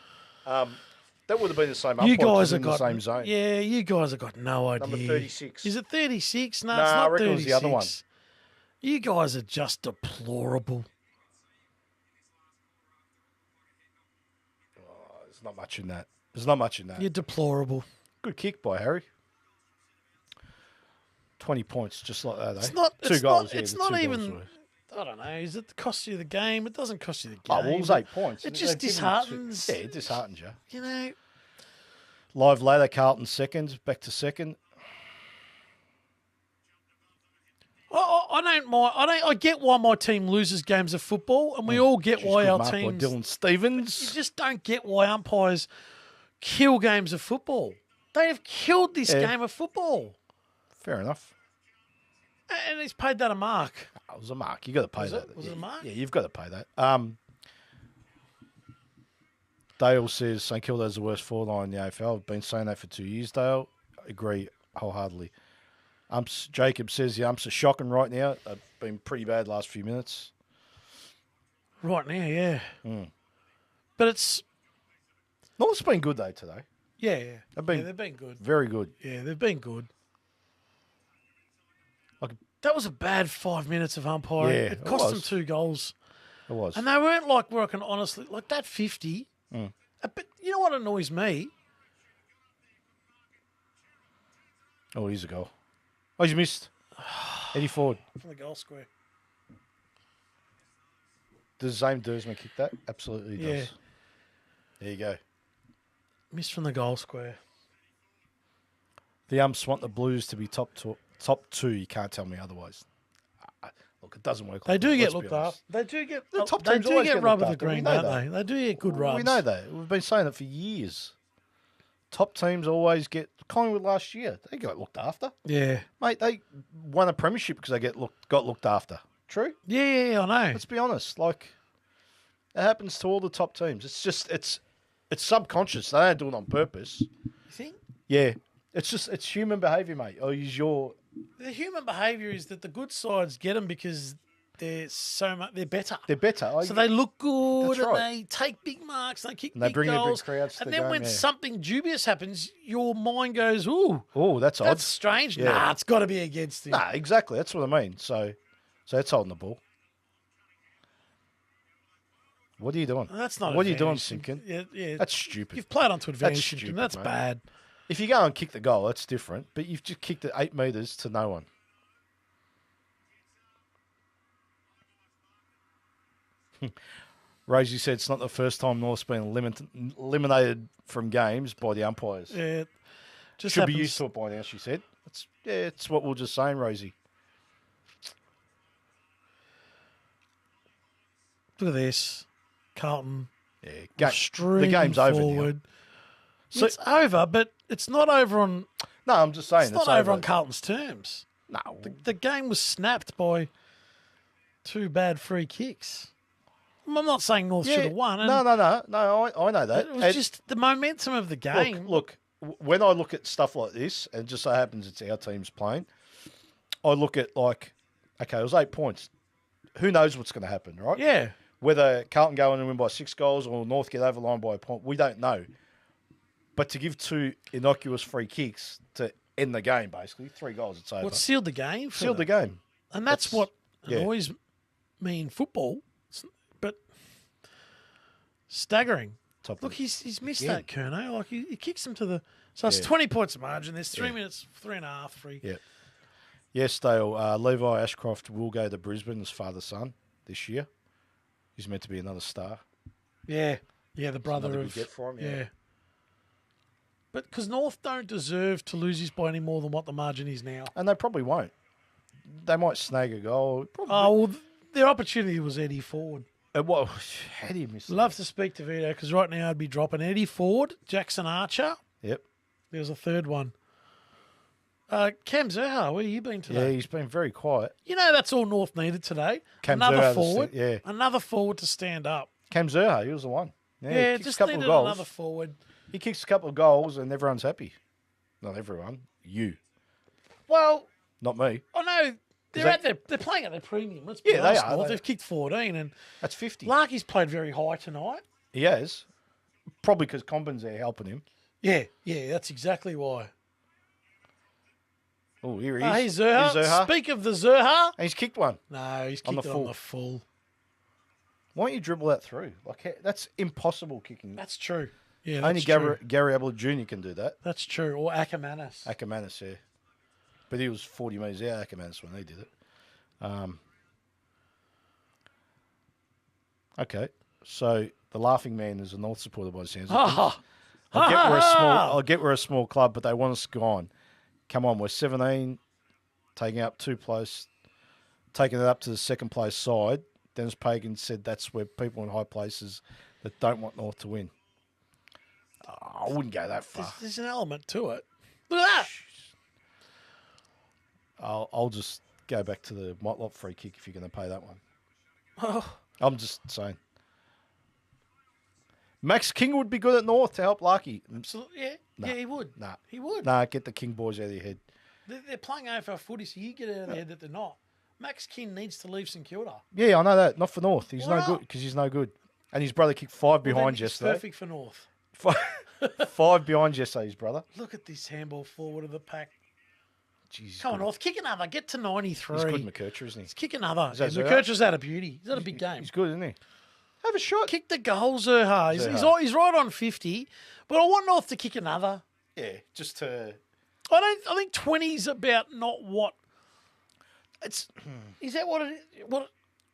That would have been the same. You umpire, guys in have got the same zone. Yeah, you guys have got no idea. Number 36. Is it 36? No, Nah, it's I not reckon 36. it was the other one. You guys are just deplorable. There's not much in that. There's not much in that. You're deplorable. Good kick by Harry. 20 points, just like that. It's eh? not. Two It's goals. not. yeah, It's the not 2 goals even. were- I don't know. Is it cost you the game? It doesn't cost you the game. Oh, well, it was 8 points. It They've just given disheartens. Yeah, it disheartens you. You know. Live later, Carlton second, back to second. I don't mind. I get why my team loses games of football, and we all get Jeez, why good our mark by teams. Dylan Stevens. You just don't get why umpires kill games of football. They have killed this Yeah. game of football, Fair enough. and he's paid that a mark. It was a mark. You got to pay Was that. it? Was it a mark? Yeah, you've got to pay that. Dale says St Kilda is the worst forward line in the AFL. I've been saying that for 2 years, Dale. I agree wholeheartedly. Jacob says the umps are shocking right now. They've been pretty bad last few minutes. Right now, yeah. Mm. But it's North's been good though today. yeah. They've been- they've been good. Very good. Yeah, they've been good. Like That was a bad 5 minutes of umpiring. Yeah, it it cost them was. 2 goals. it was. And they weren't like working honestly. Like that 50. Mm. But you know what annoys me? Oh, here's a goal. Oh, he's missed. Eddie Ford. From the goal square. Does Zane Dersman kick that? Absolutely does. Yeah. There you go. Missed from the goal square. The umps want the Blues to be top 2. You can't tell me otherwise. Look, it doesn't work. They like do that, get let's be looked honest. after. They do get. The top they teams do always get get rub of looked the after. We green, know don't that. they? They do get good rubs. We know that. We've been saying it for years. Top teams always get. Collingwood last year, they got looked after. Yeah. Mate, they won a premiership because they got looked after. True? Yeah, I know. Let's be honest. Like, it happens to all the top teams. It's just, it's subconscious. They don't do it on purpose. You think? Yeah. It's human behaviour, mate. Or use your... The human behaviour is that the good sides get them because they're they're better. They're better. So they look good That's and right. they take big marks, they kick And they big bring their big goals. crowds to And the then game, when yeah. something dubious happens, your mind goes, ooh, Oh, that's odd. that's strange. Yeah. Nah, it's got to be against him. Nah, exactly. That's what I mean. So that's holding the ball. What are you doing? That's not What are you doing, advantage. Simpkin? Yeah. That's stupid. You've played onto advantage, stupid, and that's mate. bad. If you go and kick the goal, that's different. But you've just kicked it 8 metres to no one. Rosie said it's not the first time North's been eliminated from games by the umpires. Yeah. Just Should be happens. used to it by now, she said. It's what we we're just saying, Rosie. Look at this. Carlton. Yeah, the game's over now. forward. So- It's over, but it's not over on. No, I'm just saying It's not over on Carlton's terms. No, The game was snapped by 2 bad free kicks. I'm not saying North should have won. and No, I know that. It was And just the momentum of the game. Look, when I look at stuff like this, and it just so happens it's our team's playing, I look at like, okay, it was 8 points. Who knows what's going to happen, right? Yeah. Whether Carlton go in and win by 6 goals or North get over the line by a point, we don't know. But to give 2 innocuous free kicks to end the game, basically, 3 goals, it's over. What sealed the game? for Sealed the them. game. And that's what yeah. annoys me in football. But staggering. Top Look, he's missed Yeah. that, Kerno. Like he kicks him to the. So it's Yeah. 20 points of margin. There's 3 Yeah. minutes, 3.5, 3. Yeah. Yes, Dale. Levi Ashcroft will go to Brisbane as father-son this year. He's meant to be another star. Yeah. Yeah, the brother another of good get for him, yeah. But because North don't deserve to lose this by any more than what the margin is now. And they probably won't. They might snag a goal. Probably. Oh, well, their opportunity was Eddie Ford. Well, how do you miss that? Love to speak to Vito because right now I'd be dropping Eddie Ford, Jackson Archer. Yep. There's a third one. Cam Zerha, where have you been today? Yeah, he's been very quiet. You know that's all North needed today. Cam Another Zerha, forward. yeah. Another forward to stand up. Cam Zerha, he was the one. Yeah, he kicks just a couple needed of goals. another forward. He kicks a couple of goals and everyone's happy. Not everyone. You. Well, Not me. I know they're playing at their premium. Let's be Yeah, they honest, are. North. They've kicked 14 and That's 50. Larky's played very high tonight. He has. Probably because Combin's there helping him. Yeah, that's exactly why. Oh, here he Hey, is. Zerha. Here's Zerha. Speak of the Zerha. And he's kicked one. No, he's On kicked the it full. on the full. Why don't you dribble that through? Like that's impossible kicking. That's true. Yeah, that's Only true. Gary Ablett Jr. can do that. That's true. Or Ackermanis. Ackermanis, yeah. But he was 40 metres out, Ackermanis, when he did it. Okay, so the laughing man is a North supporter by the sounds of things. I'll get we're a small club, but they want us gone. Come on, we're 17, taking up 2 place, taking it up to the second place side. Dennis Pagan said that's where people in high places that don't want North to win. I wouldn't go that far. There's an element to it. Look at that. I'll just go back to the Motlop free kick if you're going to pay that one. Oh, I'm just saying. Max King would be good at North to help Larky. absolutely. Yeah, he would. Nah. He would. Nah, get the King boys out of your head. They're playing AFL footy, so you get out of there that they're not. Max King needs to leave St Kilda. Yeah, I know that. Not for North. He's Why no not? good because he's no good. And his brother kicked 5 behind He's yesterday. perfect for North. 5 behind yesterday, his brother. Look at this handball forward of the pack. Jeez, Come on, North. Kick another. Get to 93. He's good, McKercher, isn't he? Let's kick another. Is that Zerha? McKercher's had a beauty. He's had a big game. He's good, isn't he? Have a shot. Kick the goal, Zerha. He's right on 50, but I want North to kick another. Yeah, just to... I think 20's about not what... It's... Is that what it is? What,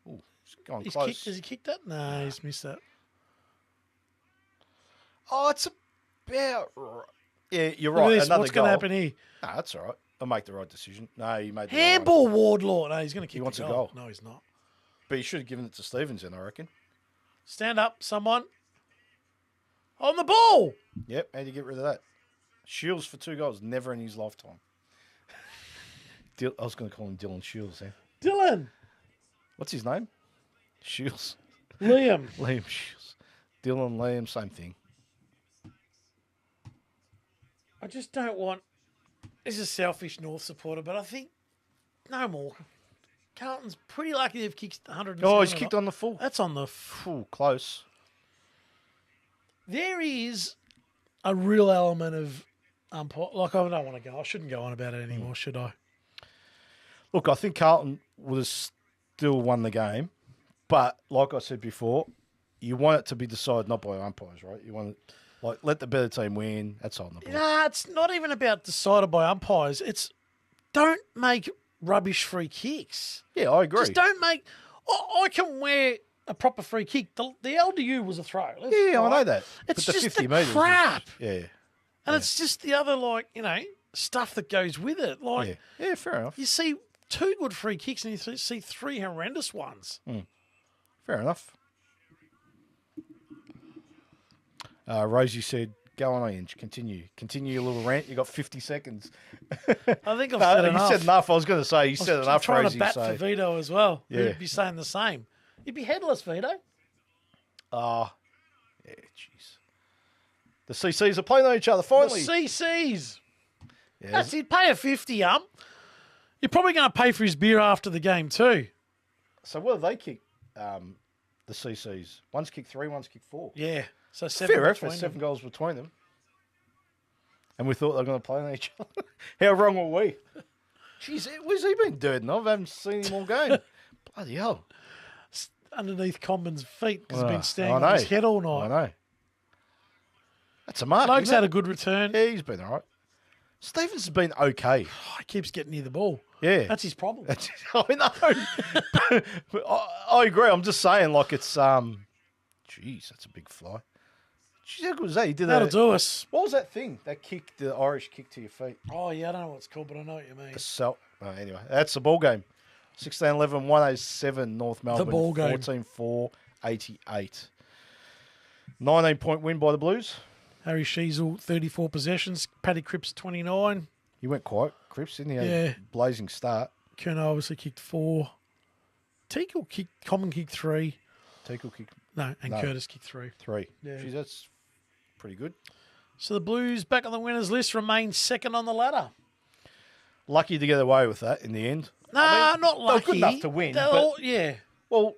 Ooh, he's gone he's close. kicked, has he kicked that? No, he's missed that. Oh, it's about... Yeah, you're Look at right. this. Another What's going goal. to happen here? Nah, that's all right. I'll make the right decision. No, you made the Handball, right one. Wardlaw. No, he's going to kick wants the a goal. goal. No, he's not. But you should have given it to Stevens then, I reckon. Stand up, someone. On the ball. Yep, how do you get rid of that? Shields for 2 goals, never in his lifetime. I was going to call him Dylan Shields then. Dylan. What's his name? Shields. Liam. Liam Shields. Dylan, Liam, same thing. I just don't want... This is a selfish North supporter, but I think no more. Carlton's pretty lucky they've kicked 107. Oh, he's kicked on the full. That's on the... Full, close. There is a real element of... like, I don't want to go. I shouldn't go on about it anymore, should I? Look, I think Carlton would have still won the game. But, like I said before, you want it to be decided not by umpires, right? You want it... Like, let the better team win. That's on the ball. Nah, it's not even about decided by umpires. It's don't make rubbish free kicks. Yeah, I agree. Just don't make... I can wear a proper free kick. The LDU was a throw. Yeah, I know that. It's but the just 50 the metres is- crap. Yeah. And it's just the other, stuff that goes with it. Like, Yeah, fair enough. you see 2 good free kicks and you see 3 horrendous ones. Fair enough. Rosie said, go on, Inge. Continue your little rant. You got 50 seconds. I think I've said enough. You said enough. I was going to say, you said I'm enough, trying Rosie. to bat for Vito as well. Yeah. He'd be saying the same. He'd be headless, Vito. Yeah, jeez. The CCs are playing on each other, finally. The CCs. Yeah, That's it. Pay a 50, You're probably going to pay for his beer after the game too. So what have they kicked, the CCs? One's kicked 3, one's kicked 4. Yeah. So 7 Fair effort, between 7 them. goals between them. And we thought they were going to play on each other. How wrong were we? Jeez, where's he been doing? I haven't seen him all game. Bloody hell. Underneath Combin's feet because he's been I standing know. on his head all I night. know. That's a mark. Logan's isn't had it? a good return. Yeah, he's been all right. Stevens has been okay. Oh, he keeps getting near the ball. Yeah. That's his problem. I know. I agree. I'm just saying, like, it's... Jeez, that's a big fly. Jeez, how good was that? He did That'll a, do us. What was that thing? That kick, the Irish kick to your feet. Oh, yeah, I don't know what it's called, but I know what you mean. Anyway, that's the ball game. 16-11, 107 North Melbourne. ball game. 14-4, 88. 19-point win by the Blues. Harry Sheasel, 34 possessions. Paddy Cripps, 29. He went quiet, Cripps, didn't he? Had Yeah. a blazing start. Kerno obviously kicked 4. Teakle kicked, Common kicked 3. Tickle kicked No, and Curtis kicked 3. 3. Yeah. Jeez, that's pretty good. So the Blues, back on the winners list, remain second on the ladder. Lucky to get away with that in the end. Nah, not They lucky. were good enough to win. They're But, all- yeah. well,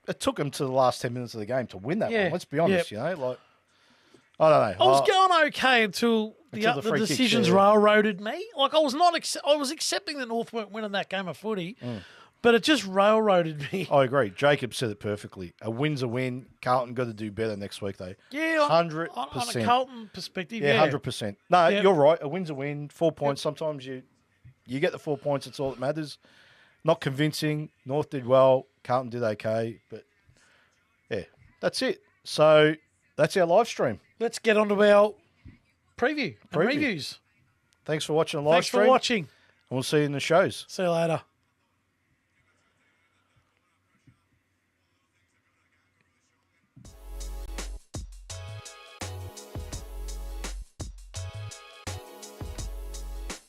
it took them to the last 10 minutes of the game to win that Yeah. one. Let's be honest, you know. Like, I don't know. I was going okay until the free kicks, decisions yeah. railroaded me. Like I was not, I was accepting that North weren't winning that game of footy, but it just railroaded me. I agree. Jacob said it perfectly. A win's a win. Carlton got to do better next week, though. Yeah, on a 100%. Carlton perspective, Yeah, yeah. 100%. No, Yep. you're right. A win's a win. 4 points. Sometimes you get the 4 points. It's all that matters. Not convincing. North did well. Carlton did okay. But, yeah, that's it. So, that's our live stream. Let's get on to our preview and reviews. Thanks for watching the live Thanks stream. for watching. And we'll see you in the shows. See you later.